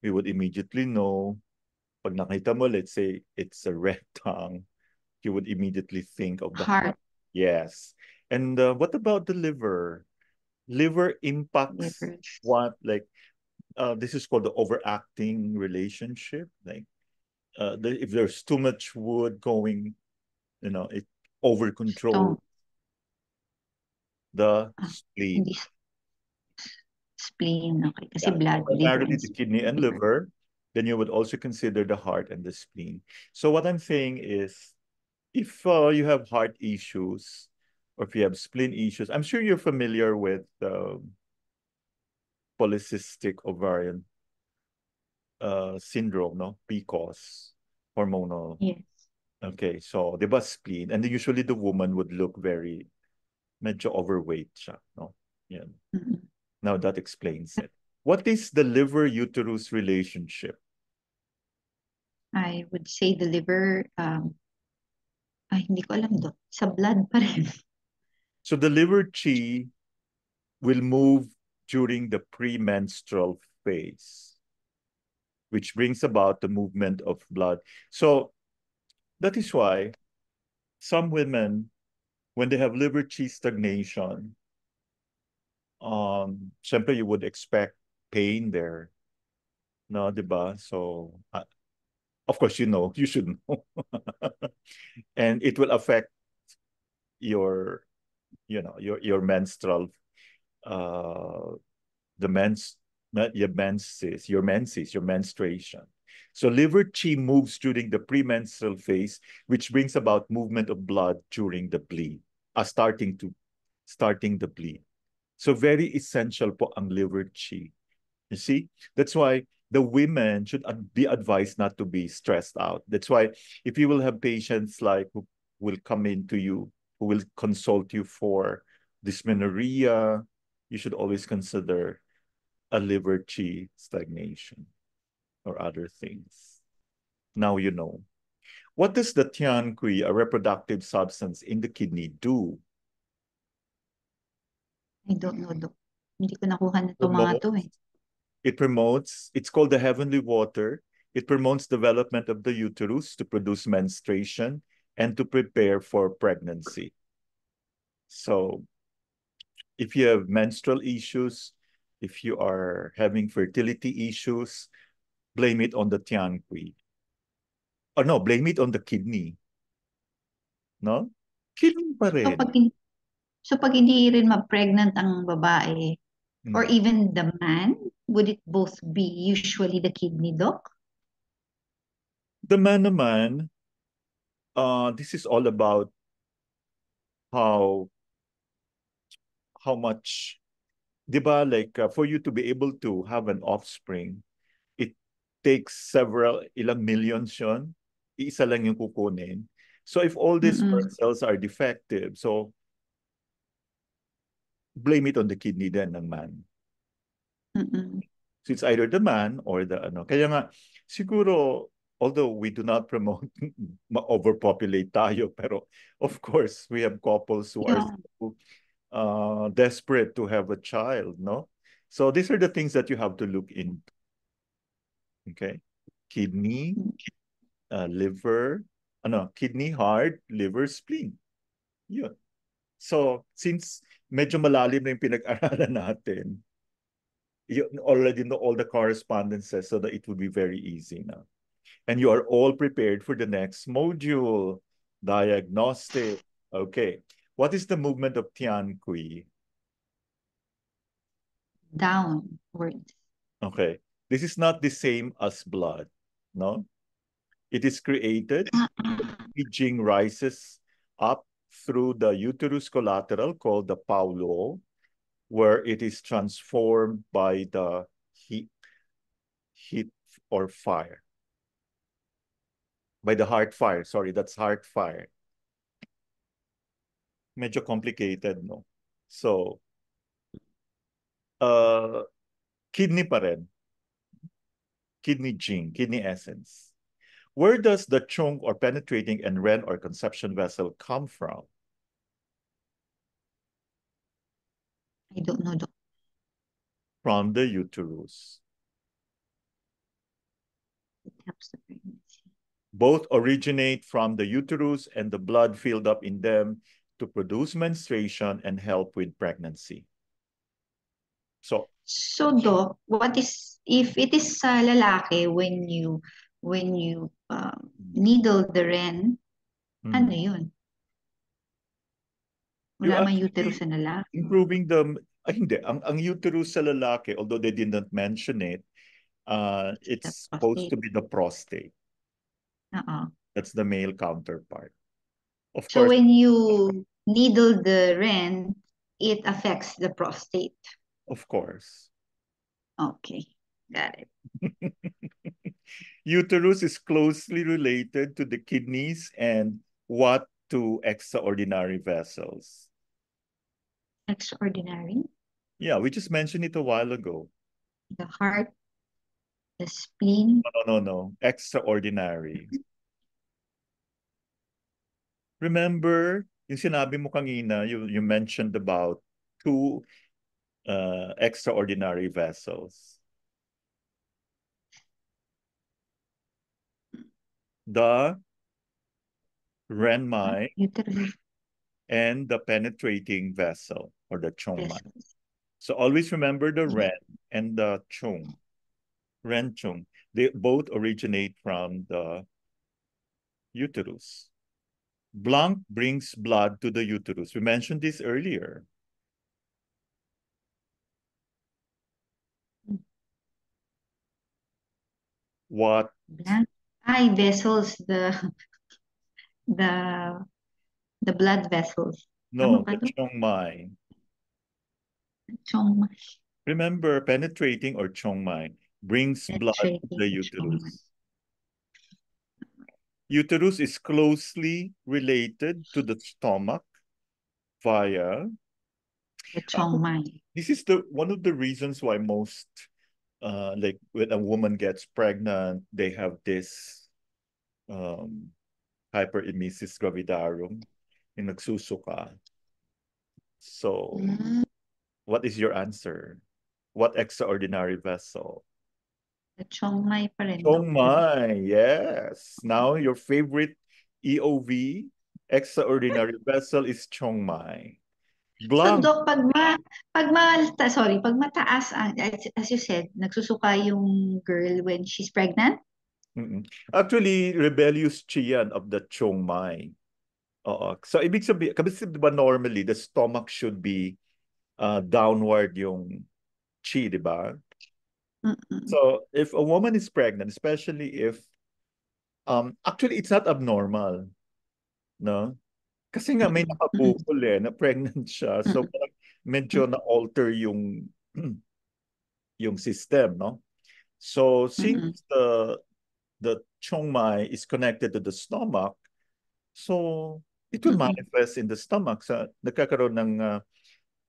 we would immediately know. Pag nakita mo, let's say it's a red tongue, you would immediately think of the heart. Heart, Yes. And what about the liver? Liver impacts liver. what? Like this is called the overacting relationship. Like if there's too much wood going, it over control Stone. the Hindi spleen. spleen. Okay. Kasi Yeah. So blood, liver, primarily and the kidney and liver. liver. Then you would also consider the heart and the spleen. So what I'm saying is, if you have heart issues or if you have spleen issues, I'm sure you're familiar with polycystic ovarian syndrome, no? PCOS, hormonal. Yes. Okay, so the spleen, and usually the woman would look very medyo overweight siya, no? Yeah. Mm-mm. Now that explains it. What is the liver-uterus relationship? I would say the liver, ay, hindi ko alam do. Sa blood pa rin. So the liver chi will move during the premenstrual phase, which brings about the movement of blood. So that is why some women, when they have liver chi stagnation, syempre you would expect pain there. No, diba? So, of course, you should know. And it will affect your, your menstrual, uh, the mens, not your menses, your menstruation. So liver chi moves during the premenstrual phase, which brings about movement of blood during the bleed, starting the bleed. So very essential po ang liver chi. You see? That's why the women should be advised not to be stressed out. That's why if you will have patients like who will come into you, who will consult you for dysmenorrhea, you should always consider a liver chi stagnation or other things. Now you know. What does the tian kui, a reproductive substance in the kidney, do? I don't know do. Hindi ko nakuha na to mga to eh. Promotes, it promotes, it's called the heavenly water. It promotes development of the uterus to produce menstruation and to prepare for pregnancy. So if you have menstrual issues, if you are having fertility issues, blame it on the tian kui. Or no, blame it on the kidney. No? Kidney pa So rin. pag, so pag hindi rin ma-pregnant ang babae or even the man, would it both be usually the kidney, doc? The man naman, this is all about how much, di ba, like for you to be able to have an offspring, it takes ilang millions yun. Isa lang yung kukunin. So if all these sperm Mm-mm. cells are defective, so blame it on the kidney then ng man. Mm-mm. So it's either the man or the ano. Kaya nga, siguro, although we do not promote ma-overpopulate tayo, pero of course, we have couples who are Yeah. so desperate to have a child, no? So these are the things that you have to look into. Okay? Kidney, liver, kidney, heart, liver, spleen. Yun. So, since medyo malalim na yung pinag-aralan natin, you already know all the correspondences so that it would be very easy now. And you are all prepared for the next module, diagnostic. Okay. What is the movement of Tian Kui? Downwards. Okay. This is not the same as blood, no? It is created, Jing rises up through the uterus collateral called the paulo, where it is transformed by the heat or fire. By the heart fire. Sorry, that's heart fire. Medyo complicated, no? So, kidney pa rin. Kidney gene, kidney essence. Where does the chunk or penetrating and ren or conception vessel come from? I don't know, doc. from the uterus. It helps the pregnancy. Both originate from the uterus and the blood filled up in them to produce menstruation and help with pregnancy. So, Doc, what is if it is sa lalaki when you needle the ren, ano yun? you're Wala mang actually uterus sa lalaki. improving the, hindi, ang uterus sa lalaki, although they didn't mention it, it's supposed to be the prostate. Oo. That's the male counterpart. Of So course, when you needle the ren, it affects the prostate. of course. Okay, got it. Uterus is closely related to the kidneys and what to extraordinary vessels. Extraordinary. Yeah, we just mentioned it a while ago. The heart, the spleen. No. Extraordinary. Remember, yung sinabi mo kanina, you mentioned about two extraordinary vessels. The renmai Uterus. and the penetrating vessel or the chongmai. Vessels. So always remember the ren and the chong. Ren chong. They both originate from the uterus. Blanc brings blood to the uterus. We mentioned this earlier. What? Blank. Ay, vessels, the blood vessels. No, Tama ba the to? chongmai. Chongmai. Remember, penetrating or chongmai brings blood to the Penetrating chongmai. uterus. Uterus is closely related to the stomach via The chongmai. this is the one of the reasons why most like when a woman gets pregnant, they have this hyperemesis gravidarum yung nagsusuka. So, what is your answer? What extraordinary vessel? The chongmai pa rin. Chongmai, yes. Now your favorite EOV extraordinary vessel is chongmai. So, Blanc. Doc, pag mataas, as you said, nagsusuka yung girl when she's pregnant? Actually, rebellious chi yan of the chongmai. Oo. So, ibig sabihin, kasi diba normally, the stomach should be downward yung chi, di ba? So, if a woman is pregnant, especially if, actually, it's not abnormal, no? Kasi nga may nakabukol na pregnant siya. So, medyo na-alter yung system, no? So, since the chongmai is connected to the stomach, so it will manifest in the stomach. So, nagkakaroon ng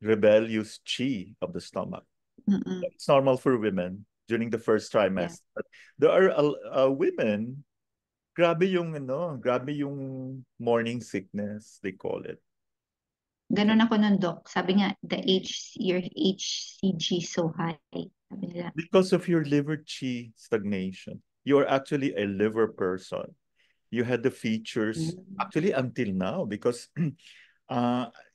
rebellious chi of the stomach. It's normal for women during the first trimester. Yeah. But there are women, grabe yung morning sickness, they call it. Ganun ako nun, Doc. Sabi nga, your HCG so high. Sabi nila. Because of your liver chi stagnation. You're actually a liver person. You had the features, actually until now, because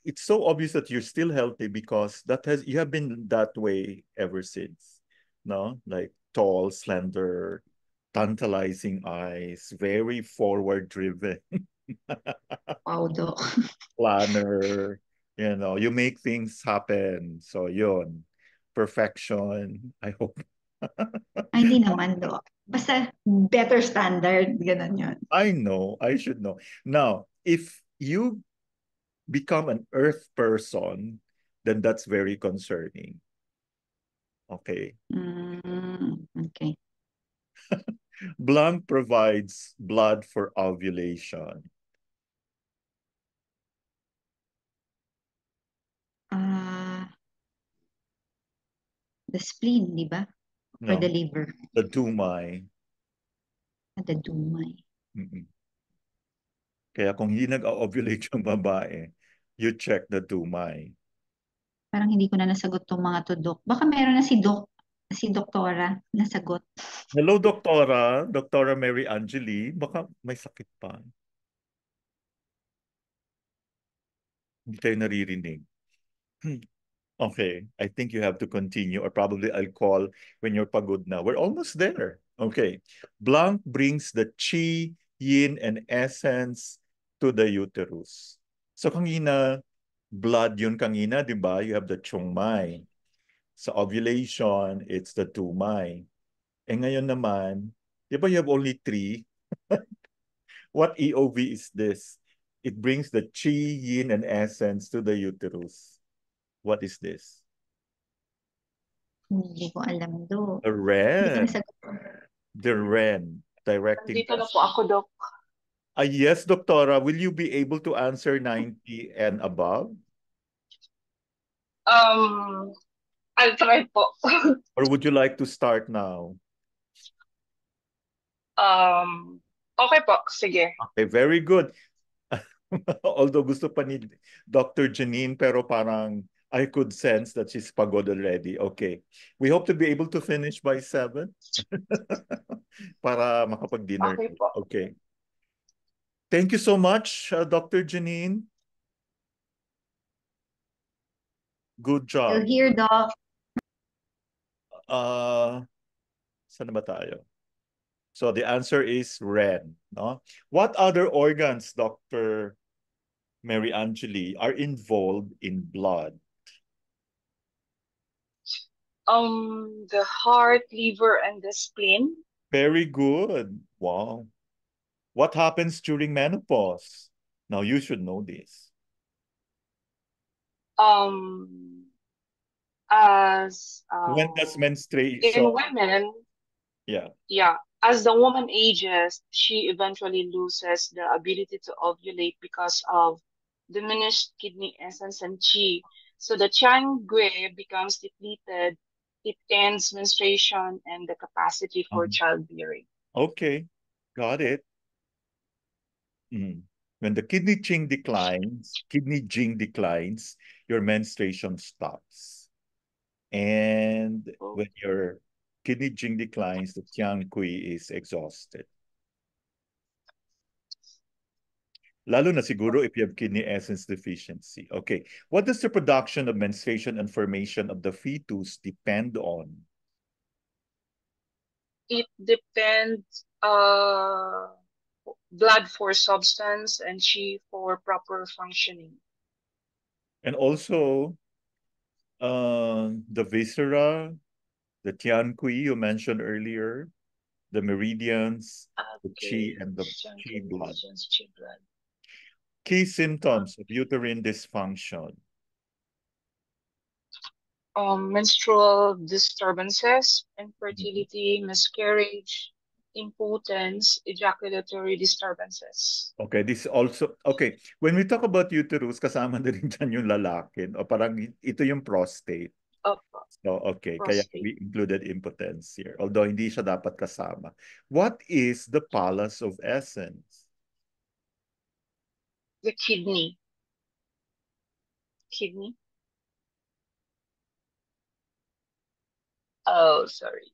it's so obvious that you're still healthy because you have been that way ever since. No? Like tall, slender, tantalizing eyes, very forward driven. Wow, Doc. Planner, you make things happen. So yun, perfection, I hope. Ay, hindi naman, Doc. Basta better standard, ganun yun. I know, I should know. Now, if you become an earth person, then that's very concerning. Okay. Okay. Blanc provides blood for ovulation. The spleen, di ba? Or No, the liver? the dumai. The dumai. Kaya kung hindi nag-ovulate yung babae, you check the dumai. Parang hindi ko na nasagot tong mga to, Doc. Baka meron na si Doktora nasagot. Hello, Doktora. Doktora Mary Angeli. Baka may sakit pa. Hindi tayo naririnig. Okay, I think you have to continue, or probably I'll call when you're pagod na. We're almost there. Okay. Blanc brings the chi, yin, and essence to the uterus. So kanina, blood yun kanina, di ba? You have the chungmai. Sa ovulation, it's the tumai. Eh ngayon naman, di ba you have only three? What EOV is this? It brings the chi, yin, and essence to the uterus. What is this? Hindi ko alam, Doc. The Hindi ko ren. nasagot. The ren. Directing Nandito na test. po ako, Doc. Yes, Doctora. Will you be able to answer 90 and above? I'll try po. Or would you like to start now? Okay po, sige. Okay, very good. Although gusto pa ni Dr. Janine, pero parang I could sense that she's pagod already. Okay. We hope to be able to finish by 7 para makapag-dinner. Okay po. Okay. Thank you so much, Dr. Janine. Good Still job. here, Doc. Saan na ba tayo? So the answer is red. No? What other organs, Dr. Mary Angeli, are involved in blood? The heart, liver, and the spleen. Very good. Wow. What happens during menopause? Now you should know this. Um, as When does menstruation? in women, Yeah. as the woman ages, she eventually loses the ability to ovulate because of diminished kidney essence and qi. So the Chang Gui becomes depleted. It ends menstruation and the capacity for childbearing. Okay. Got it. When the kidney jing declines, your menstruation stops. And when your kidney jing declines, the tiang kui is exhausted. Lalo na siguro if you have kidney essence deficiency. Okay. What does the production of menstruation and formation of the fetus depend on? It depends blood for substance and qi for proper functioning. And also, the viscera, the tian kui you mentioned earlier, the meridians, the chi, and the chi blood. Key symptoms of uterine dysfunction. Menstrual disturbances, infertility, miscarriage, impotence, ejaculatory disturbances. Okay, this also, okay, when we talk about uterus, kasama na rin dyan yung lalaki, o parang ito yung prostate. So, okay, kaya Prostate. we included impotence here, although hindi siya dapat kasama. What is the pallus of essence? The kidney. Kidney? Oh, sorry.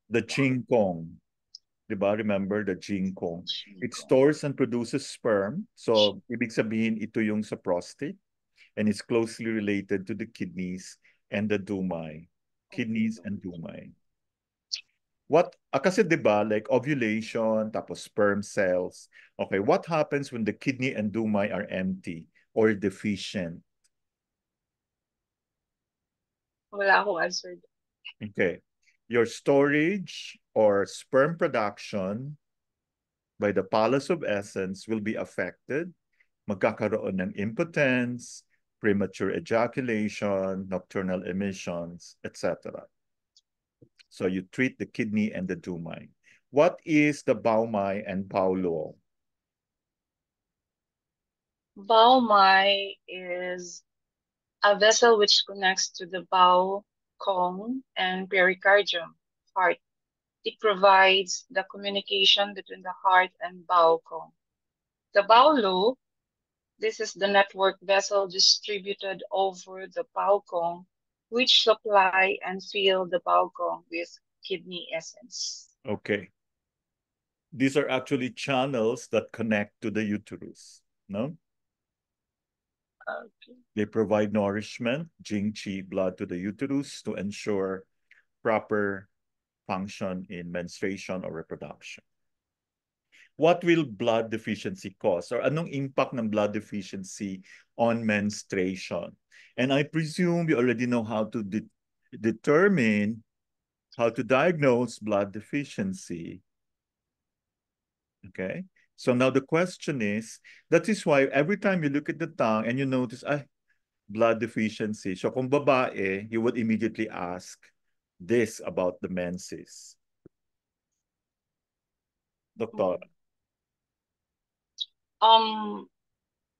The chinkong. Diba? Remember the chinkong? It stores and produces sperm. So, ibig sabihin, ito yung sa prostate. And it's closely related to the kidneys and the dumai. Kidneys and dumai. Kasi diba, like ovulation, tapos sperm cells. Okay, what happens when the kidney and dumai are empty or deficient? Wala akong answer. Okay. Your storage or sperm production by the pallus of essence will be affected. Magkakaroon ng impotence, premature ejaculation, nocturnal emissions, etc. So you treat the kidney and the dumai. What is the baomai and baoluo? Baomai is a vessel which connects to the bao, kong, and pericardium, heart. It provides the communication between the heart and bao kong. The baolu This is the network vessel distributed over the balcony, which supply and fill the balcony with kidney essence. Okay. These are actually channels that connect to the uterus, no? Okay. They provide nourishment, jing qi, blood to the uterus to ensure proper function in menstruation or reproduction. What will blood deficiency cause? Or anong impact ng blood deficiency on menstruation? And I presume you already know how to determine how to diagnose blood deficiency. Okay? So now the question is, that is why every time you look at the tongue and you notice, blood deficiency. So kung babae, you would immediately ask this about the menses. Doctor.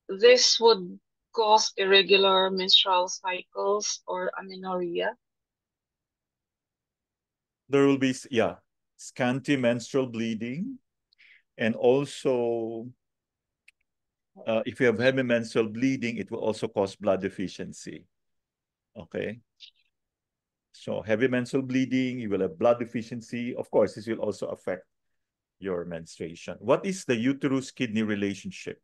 This would cause irregular menstrual cycles or amenorrhea. There will be, yeah, scanty menstrual bleeding. And also, if you have heavy menstrual bleeding, it will also cause blood deficiency. Okay? So heavy menstrual bleeding, you will have blood deficiency. Of course, this will also affect your menstruation. What is the uterus-kidney relationship?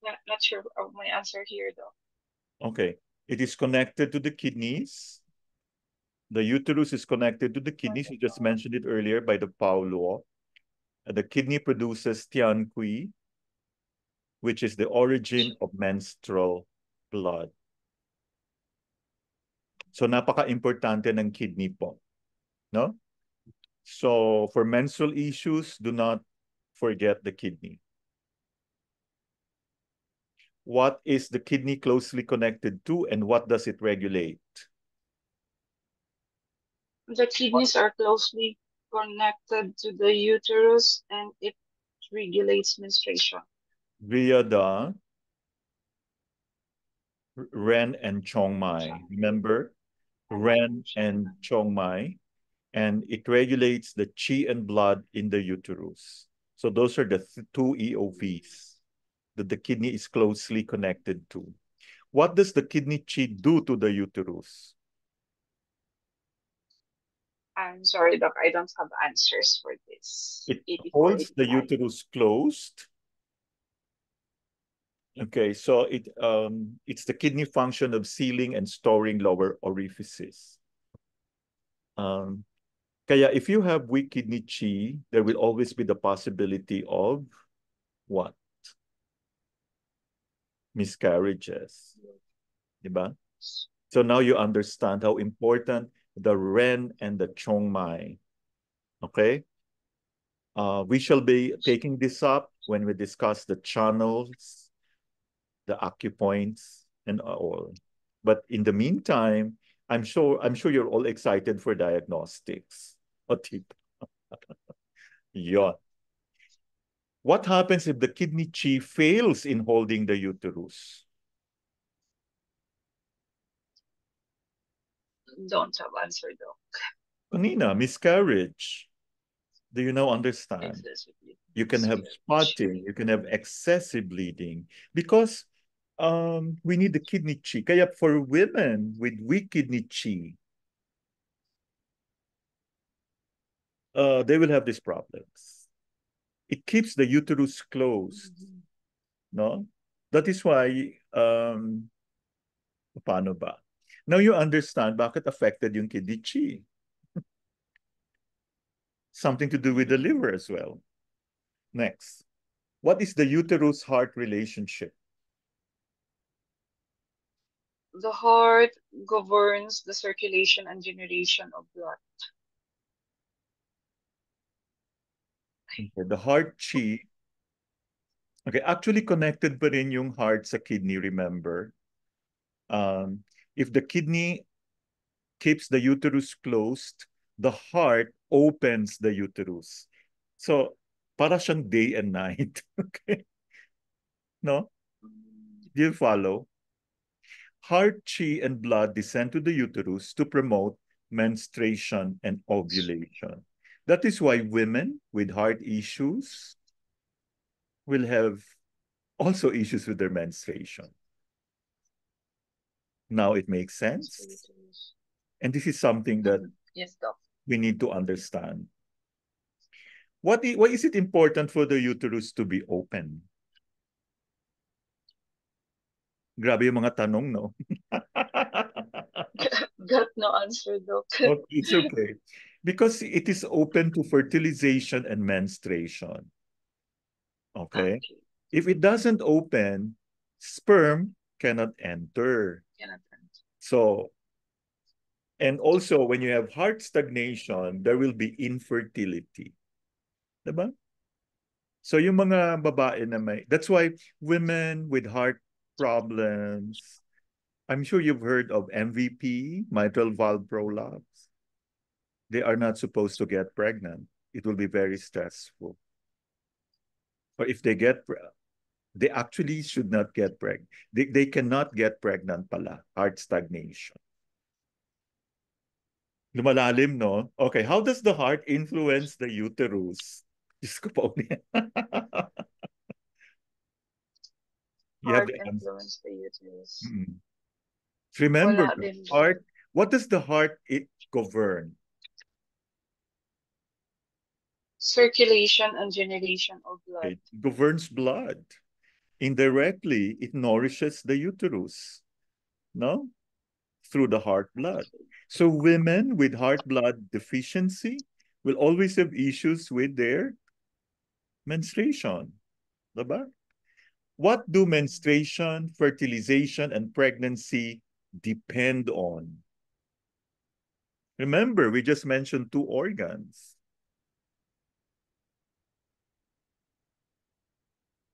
Not sure of my answer here, though. Okay. It is connected to the kidneys. The uterus is connected to the kidneys. You just mentioned it earlier by the Pao law. The kidney produces tian kui, which is the origin of menstrual blood. So napaka-importante ng kidney po. No? So for menstrual issues, do not forget the kidney. What is the kidney closely connected to and what does it regulate? The kidneys are closely connected to the uterus and it regulates menstruation. Via the Ren and Chong Mai. Remember? Ren and Chong Mai. And it regulates the qi and blood in the uterus. So those are the two EOVs that the kidney is closely connected to. What does the kidney qi do to the uterus? I'm sorry, Doc, I don't have answers for this. It 84, holds the 85. uterus closed. Okay, so it's the kidney function of sealing and storing lower orifices. Kaya if you have weak kidney qi, there will always be the possibility of what? Miscarriages. Diba? So now you understand how important the Ren and the Chong Mai. Okay? We shall be taking this up when we discuss the channels, the acupoints, and all. But in the meantime, I'm sure you're all excited for diagnostics. O, tip. Yeah. What happens if the kidney qi fails in holding the uterus? Don't have answer, though. Kanina, miscarriage. Do you now understand? You can have spotting, you can have excessive bleeding because we need the kidney qi. Kaya for women with weak kidney qi, they will have these problems. It keeps the uterus closed. No? That is why, paano ba? Now you understand bakit affected yung kidney qi. Something to do with the liver as well. Next. What is the uterus-heart relationship? The heart governs the circulation and generation of blood. Okay, the heart chi, okay, actually connected pa rin yung heart sa kidney, remember? If the kidney keeps the uterus closed, the heart opens the uterus. So, para siyang day and night. Okay? No? Do you follow? Heart chi and blood descend to the uterus to promote menstruation and ovulation. That is why women with heart issues will have also issues with their menstruation. Now it makes sense. And this is something that Yes, doc. we need to understand. Why is it important for the uterus to be open? Grabe yung mga tanong, no? Got no answer, doc. Okay, it's okay. Because it is open to fertilization and menstruation. Okay? Okay. If it doesn't open, sperm cannot enter. Cannot answer. So, and also when you have heart stagnation, there will be infertility. Diba? So yung mga babae na may, that's why women with heart problems, I'm sure you've heard of MVP, mitral valve prolapse. They are not supposed to get pregnant. It will be very stressful. Or if they get, they actually should not get pregnant. They cannot get pregnant pala, heart stagnation. Lumalalim, no? Okay, how does the heart influence the uterus? Diyos ko pa uli. You have Heart the answer. influence the uterus. Mm. Remember, Wala the din. heart, what does the heart govern? Circulation and generation of blood. It governs blood. Indirectly, it nourishes the uterus, no? Through the heart blood. So women with heart blood deficiency will always have issues with their menstruation. Diba? What do menstruation, fertilization, and pregnancy depend on? Remember, we just mentioned 2 organs.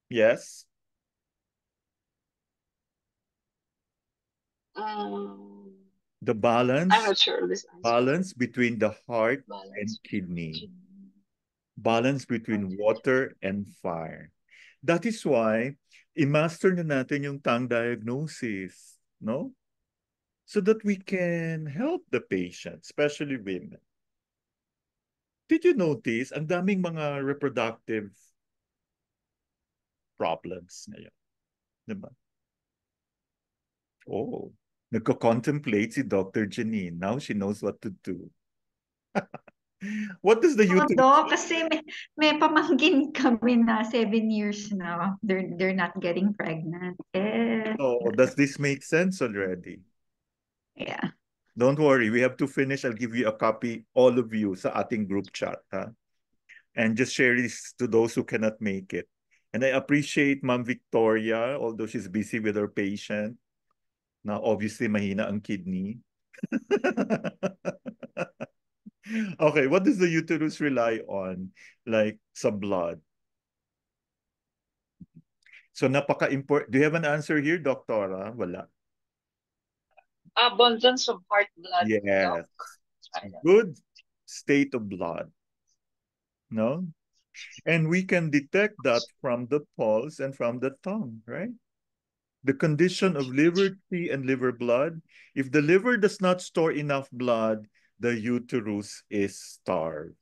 Yes? The balance. I'm not sure of this answer. Balance between the heart Balance and kidney. kidney. Balance between water and fire. That is why, i-master na natin yung tongue diagnosis, no? So that we can help the patient, especially women. Did you notice, ang daming mga reproductive problems ngayon? Diba? Oh, nagko-contemplate si Dr. Janine. Now she knows what to do. What does the Oo, uterus... Doc, kasi may pamangkin kami na 7 years na. They're not getting pregnant. So, does this make sense already? Yeah. Don't worry, we have to finish. I'll give you a copy, all of you, sa ating group chat. Ha? And just share this to those who cannot make it. And I appreciate Ma'am Victoria, although she's busy with her patient. Now, obviously, mahina ang kidney. Okay, what does the uterus rely on? Like sa blood. So napaka-important. Do you have an answer here, Doctora? Wala. Abundance of heart blood. Yes. Doc. Good state of blood. No? And we can detect that from the pulse and from the tongue, right? The condition of liver T and liver blood. If the liver does not store enough blood, the uterus is starved.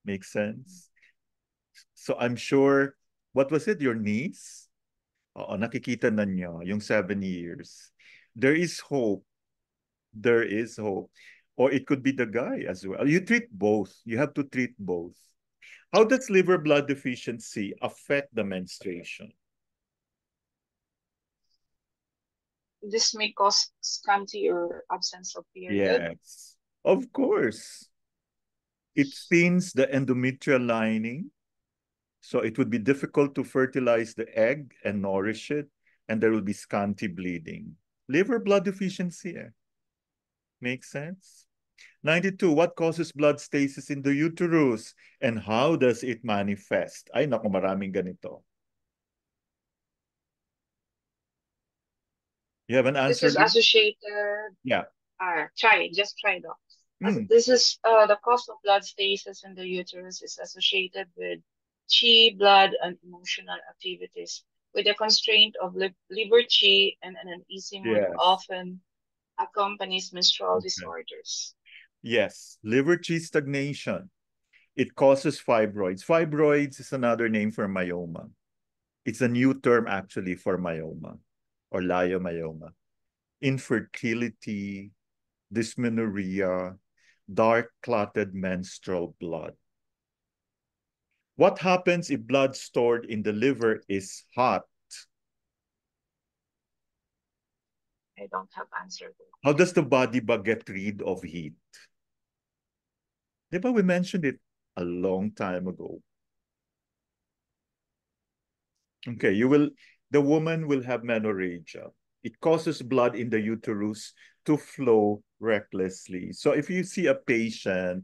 Makes sense? So I'm sure, what was it, your niece? Oo, nakikita na niyo, yung 7 years. There is hope. There is hope. Or it could be the guy as well. You treat both. You have to treat both. How does liver blood deficiency affect the menstruation? This may cause scanty or absence of period. Yes, of course. It thins the endometrial lining, so it would be difficult to fertilize the egg and nourish it, and there will be scanty bleeding. Liver blood deficiency, eh? Makes sense? 92, what causes blood stasis in the uterus and how does it manifest? Ay, naku, maraming ganito. You have an answer? This is associated. Yeah. Just try doc. Mm. This is the cause of blood stasis in the uterus is associated with chi, blood, and emotional activities, with a constraint of liver chi and an uneasy mood Yes. often accompanies menstrual Okay. disorders. Yes, liver chi stagnation. It causes fibroids. Fibroids is another name for myoma. It's a new term actually for myoma or leiomyoma. Infertility, dysmenorrhea, dark clotted menstrual blood. What happens if blood stored in the liver is hot? I don't have answer to How that. does the body get rid of heat? Diba we mentioned it a long time ago. Okay, the woman will have menorrhagia. It causes blood in the uterus to flow recklessly. So if you see a patient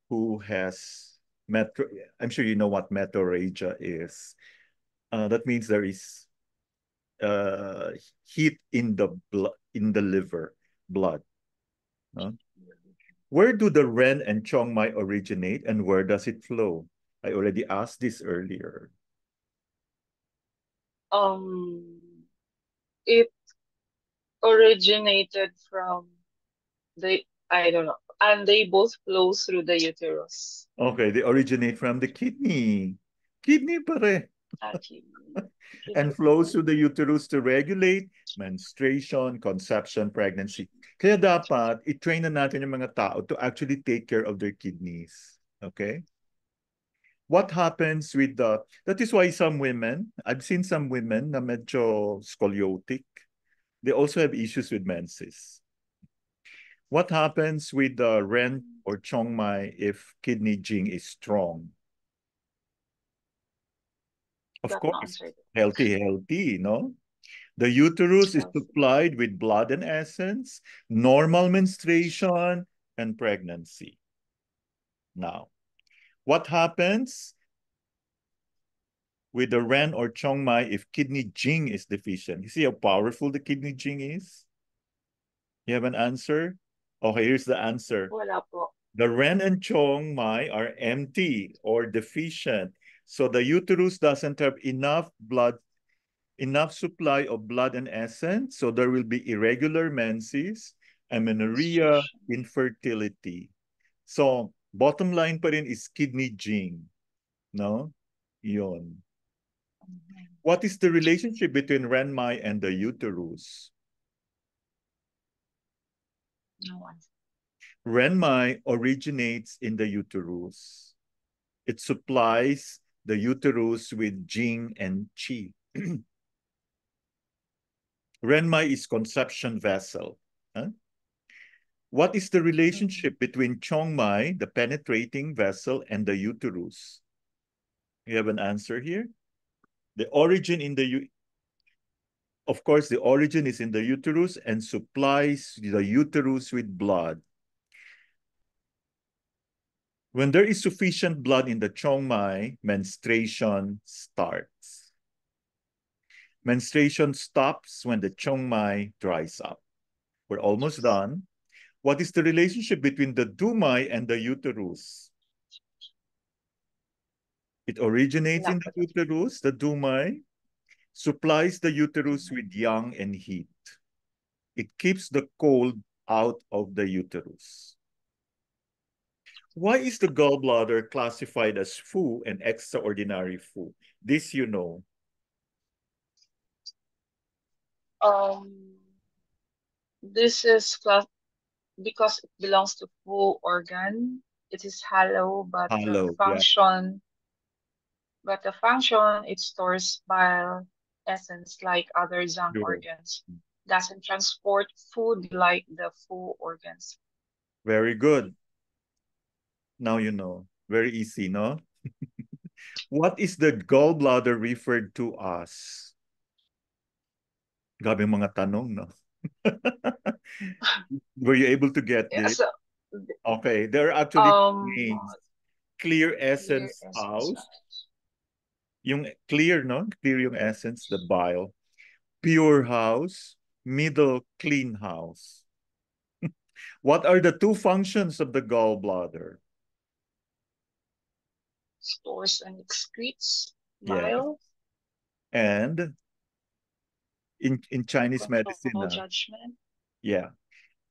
who has I'm sure you know what metorrhagia is. That means there is uh, heat in the liver, blood. Where do the Ren and Chong Mai originate and where does it flow? I already asked this earlier. It originated from I don't know, and they both flow through the uterus. Okay, they originate from the kidney. Kidney pare. Actually, And flows through the uterus to regulate menstruation, conception, pregnancy. Kaya dapat i-train na natin yung mga tao to actually take care of their kidneys. Okay? What happens with that is why some women, I've seen some women na medyo scoliotic, they also have issues with menses. What happens with the Ren or Chong Mai if kidney jing is strong? Of course, healthy, no? The uterus is supplied with blood and essence, normal menstruation, and pregnancy. Now, what happens with the Ren or Chong Mai if kidney jing is deficient? You see how powerful the kidney jing is? You have an answer? Okay, here's the answer. Wala po. The Ren and Chong Mai are empty or deficient. So the uterus doesn't have enough supply of blood and essence. So there will be irregular menses, amenorrhea, infertility. So bottom line pa rin is kidney jing. No? Yun. What is the relationship between renmai and the uterus? No answer. Renmai originates in the uterus. It supplies the uterus with jing and qi. Renmai is conception vessel. Huh? What is the relationship between Chongmai, the penetrating vessel, and the uterus? You have an answer here? The origin of course, the origin is in the uterus and supplies the uterus with blood. When there is sufficient blood in the Chongmai, menstruation starts. Menstruation stops when the Chongmai dries up. We're almost done. What is the relationship between the Dumai and the uterus? It originates in the uterus, the Dumai, supplies the uterus with yang and heat. It keeps the cold out of the uterus. Why is the gallbladder classified as Fu and extraordinary Fu? This you know. This is because it belongs to full organ. It is hollow, but Hollow, the function it stores bile essence like other zang-organs. Doesn't transport food like the full organs. Very good. Now you know. Very easy, no? What is the gallbladder referred to as? Grabe mga tanong, no? Were you able to get this? Okay, there are actually names. Clear essence house. Yung clear, no? Clear yung essence, the bile. Pure house, middle clean house. What are the two functions of the gallbladder? Stores and excretes bile. And in Chinese medicine, judgment. Yeah.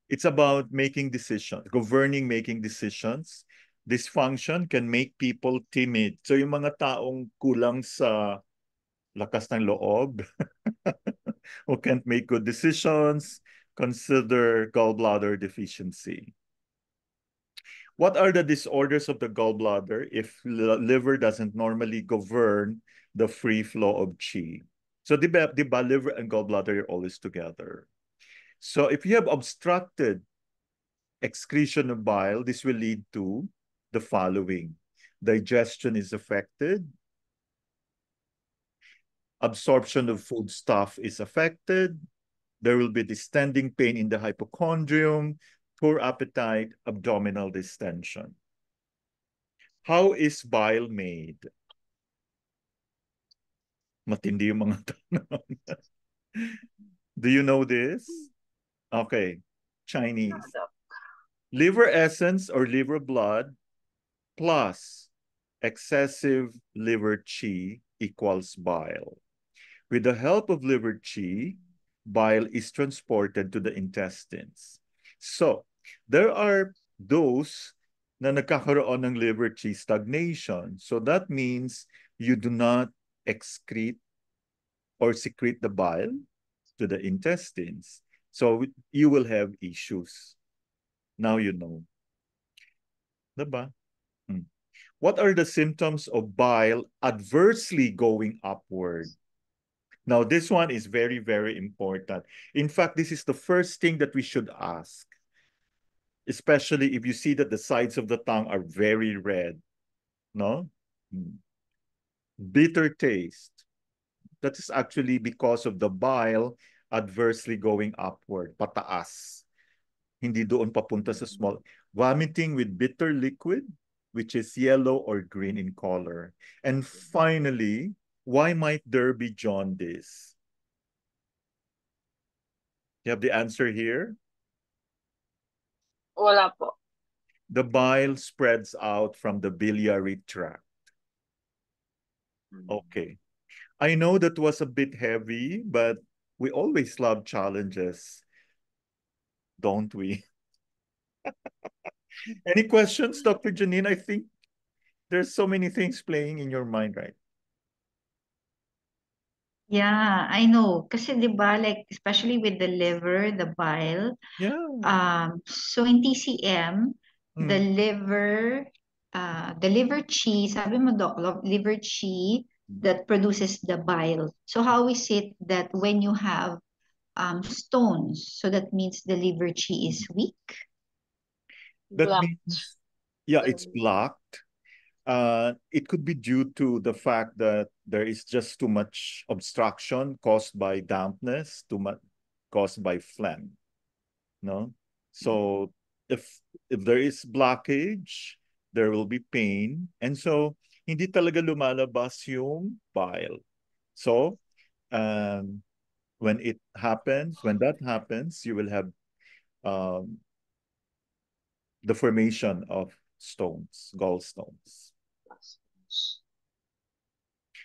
It's about making decisions, governing, making decisions. Dysfunction can make people timid. So yung mga taong kulang sa lakas ng loob who can't make good decisions, consider gallbladder deficiency. What are the disorders of the gallbladder if the liver doesn't normally govern the free flow of qi? So di ba liver and gallbladder are always together. So if you have obstructed excretion of bile, this will lead to the following. Digestion is affected. Absorption of foodstuff is affected. There will be distending pain in the hypochondrium, poor appetite, abdominal distension. How is bile made? Matindi yung mga tanong. Do you know this? Okay, Chinese. Liver essence or liver blood plus excessive liver qi equals bile. With the help of liver qi, bile is transported to the intestines. So, there are those na nagkakaroon ng liver qi stagnation. So that means you do not excrete or secrete the bile to the intestines. So you will have issues. Now you know. Diba? What are the symptoms of bile adversely going upward? Now, this one is very, very important. In fact, this is the first thing that we should ask, especially if you see that the sides of the tongue are very red. No? Bitter taste. That is actually because of the bile adversely going upward, pataas. Hindi doon papunta sa small. Vomiting with bitter liquid, which is yellow or green in color. And finally, why might there be jaundice? You have the answer here? Wala po. The bile spreads out from the biliary tract. Okay. I know that was a bit heavy, but we always love challenges, don't we? Any questions, Dr. Janine? I think there's so many things playing in your mind, right? Yeah, I know. Kasi 'di ba, like especially with the liver, the bile, Yeah. so in TCM, the Mm. liver, the liver chi, sabi mo doc, liver chi that produces the bile. So how is it that when you have stones, so that means the liver chi is weak? That Blocked. means, yeah, it's blocked. It could be due to the fact that there is just too much obstruction caused by dampness, too much caused by phlegm. No? So if there is blockage, there will be pain. And so, hindi talaga lumalabas yung bile. So, when that happens, you will have um, the formation of stones, gallstones.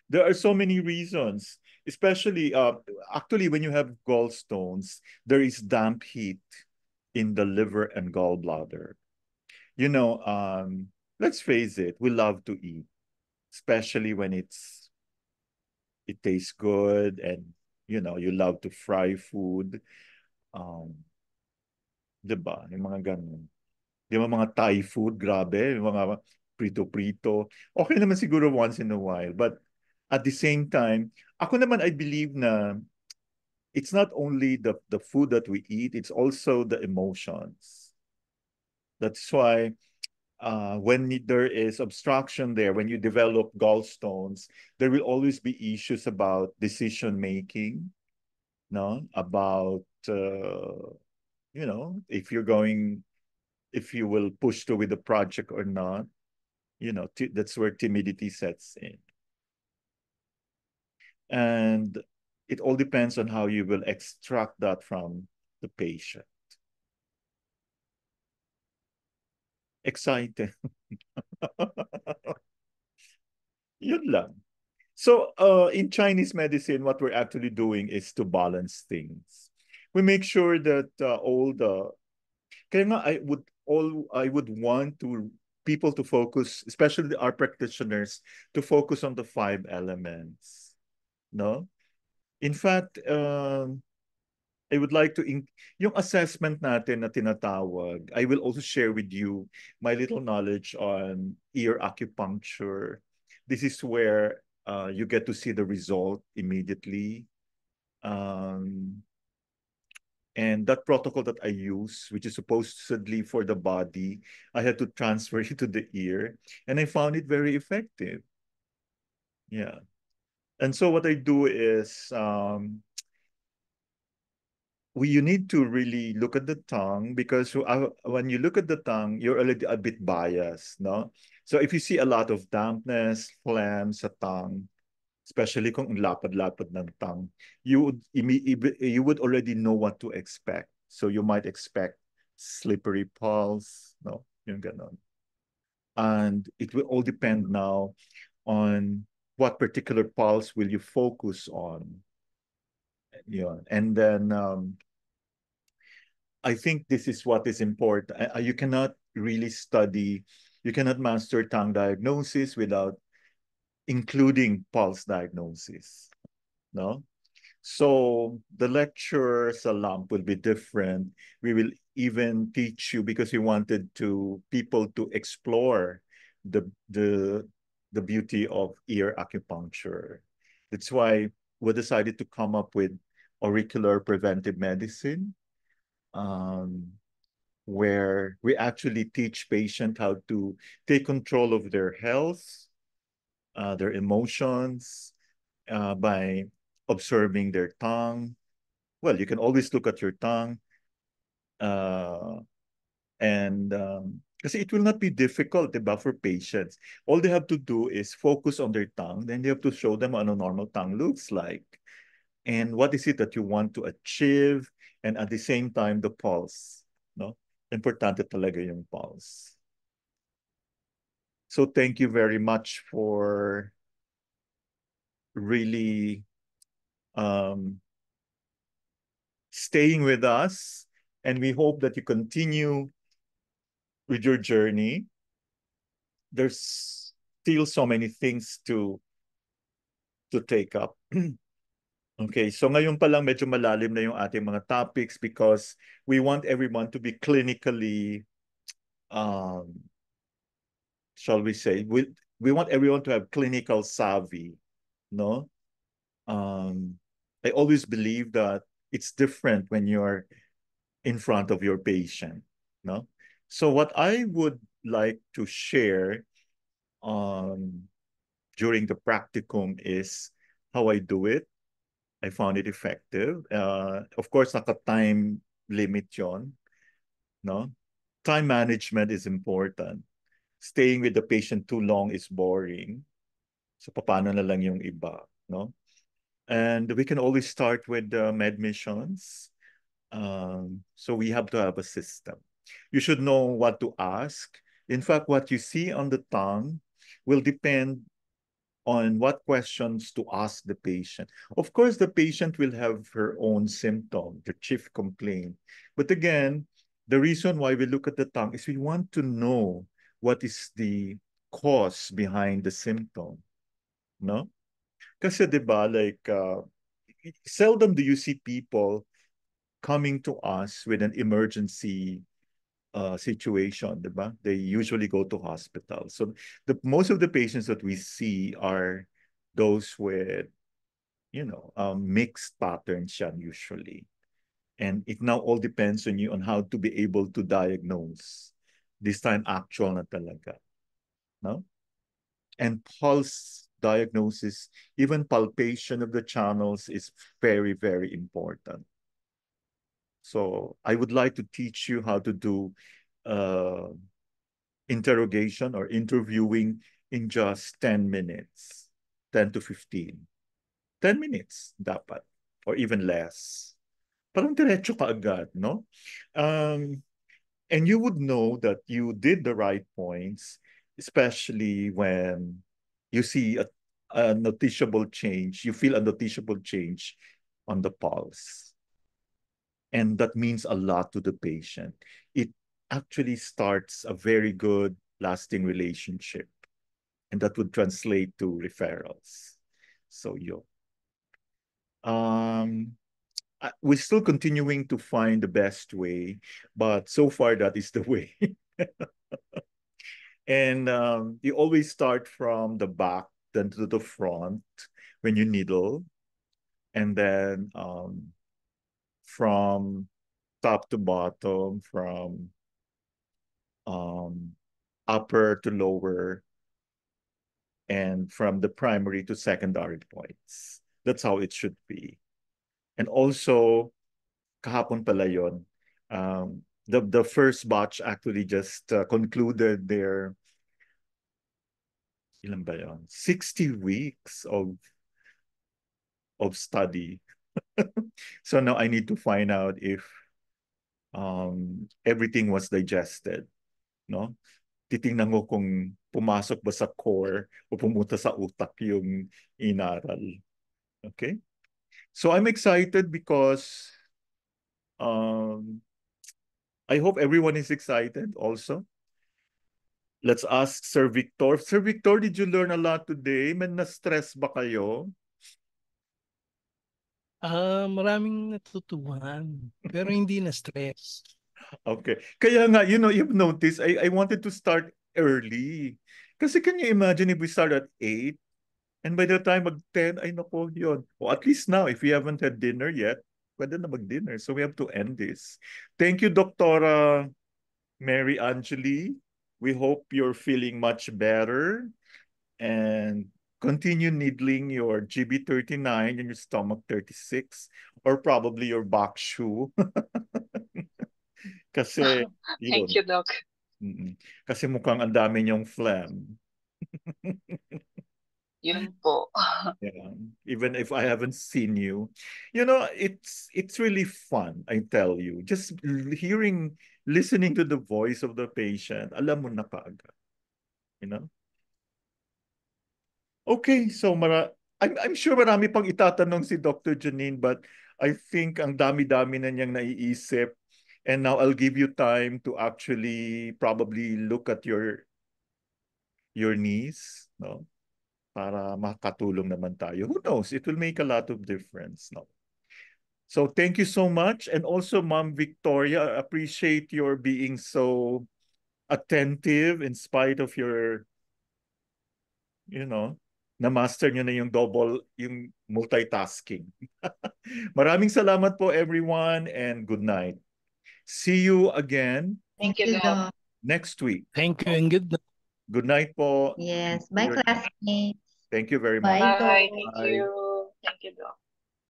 There are so many reasons, especially actually when you have gallstones, there is damp heat in the liver and gallbladder. You know, let's face it, we love to eat, especially when it tastes good and you love to fry food. Diba? Yung mga ganun. Di ba mga Thai food, grabe, yung mga prito-prito. Okay naman siguro once in a while, but at the same time, ako naman I believe na it's not only the food that we eat, it's also the emotions. That's why when there is obstruction there, when you develop gallstones, there will always be issues about decision making, no? About if you will push through with the project or not. That's where timidity sets in. And it all depends on how you will extract that from the patient. Excited. Yun lang. So in Chinese medicine, what we're actually doing is to balance things. We make sure that all the Kaya nga I would want to people to focus, especially our practitioners, to focus on the five elements. No? In fact, I would like to yung assessment natin na tinatawag, I will also share with you my little knowledge on ear acupuncture. This is where you get to see the result immediately. And that protocol that I use, which is supposedly for the body, I had to transfer it to the ear, and I found it very effective. Yeah. And so what I do is you need to really look at the tongue, because when you look at the tongue, you're already a bit biased, no? So if you see a lot of dampness, phlegm sa tongue, especially kung lapad-lapad ng tongue, you would already know what to expect. So you might expect slippery pulse, no? Yung ganon. And it will all depend now on what particular pulse will you focus on. Yeah. And then I think this is what is important. You cannot really study, you cannot master tongue diagnosis without including pulse diagnosis. No? So the lecture sa LAMP will be different. We will even teach you, because we wanted people to explore the beauty of ear acupuncture. That's why we decided to come up with auricular preventive medicine, where we actually teach patients how to take control of their health, their emotions, by observing their tongue. Well, you can always look at your tongue, and kasi it will not be difficult, diba, for patients. All they have to do is focus on their tongue, then you have to show them what a normal tongue looks like. And what is it that you want to achieve, and at the same time, the pulse. No? Importante talaga yung pulse. So thank you very much for really staying with us, and we hope that you continue with your journey. There's still so many things to take up. Okay, so ngayon pa lang medyo malalim na yung ating mga topics, because we want everyone to be clinically, shall we say, we want everyone to have clinical savvy, no? I always believe that it's different when you're in front of your patient, no? So what I would like to share during the practicum is how I do it. I found it effective. Of course, naka-time limit yon, no? Time management is important. Staying with the patient too long is boring. So paano na lang yung iba, no? And we can always start with med missions. So we have to have a system. You should know what to ask. In fact, what you see on the tongue will depend on what questions to ask the patient. Of course, the patient will have her own symptom, the chief complaint. But again, the reason why we look at the tongue is we want to know what is the cause behind the symptom, no? Kasi 'di ba, like seldom do you see people coming to us with an emergency situation, diba? They usually go to hospital. So most of the patients that we see are those with, mixed patterns yan usually. And it now all depends on you on how to be able to diagnose. This time, actual na talaga. No? And pulse diagnosis, even palpation of the channels is very, very important. So I would like to teach you how to do interrogation or interviewing in just 10 minutes, 10 to 15. 10 minutes dapat, or even less. Parang diretso ka agad, no? And you would know that you did the right points, especially when you see a noticeable change, you feel a noticeable change on the pulse. And that means a lot to the patient. It actually starts a very good lasting relationship, and that would translate to referrals. So we're still continuing to find the best way, but so far that is the way. And you always start from the back, then to the front when you needle, and then from top to bottom, from upper to lower, and from the primary to secondary points. That's how it should be. And also, kahapon pala yun, the first batch actually just concluded their, ilan ba yun? 60 weeks of study. So now I need to find out if everything was digested, no? Titingnan ko kung pumasok ba sa core o pumunta sa utak yung inaral. Okay? So I'm excited because I hope everyone is excited also. Let's ask Sir Victor. Sir Victor, did you learn a lot today? May na-stress ba kayo? Maraming natutuhan, pero hindi na stress. Okay. Kaya nga, you've noticed, I wanted to start early. Kasi can you imagine if we start at 8? And by the time mag-10, ay nako, yun. Or at least now, if we haven't had dinner yet, pwede na mag-dinner. So we have to end this. Thank you, Dr. Mary Angeli. We hope you're feeling much better. And continue needling your GB39 and your stomach 36, or probably your back shoe. Kasi, Thank yun. you, Doc. Kasi mukhang ang dami niyong phlegm. Yun po. Yeah. Even if I haven't seen you, it's really fun, I tell you. Just listening to the voice of the patient, alam mo na kaagad. You know? Okay, so I'm sure marami pang itatanong si Dr. Janine, but I think ang dami-dami na niyang naiisip. And now I'll give you time to actually probably look at your knees, no? Para makatulong naman tayo. Who knows? It will make a lot of difference, no? So thank you so much. And also, Ma'am Victoria, I appreciate your being so attentive in spite of your, na-master nyo na yung yung multitasking. Maraming salamat po, everyone, and good night. See you again Thank Thank you, you, Doc. Doc. next week. Thank you and good night. Good night po. Yes. Bye, classmates. Thank you very much. Bye, Bye. Doc. Thank Bye. you. Thank you, Doc.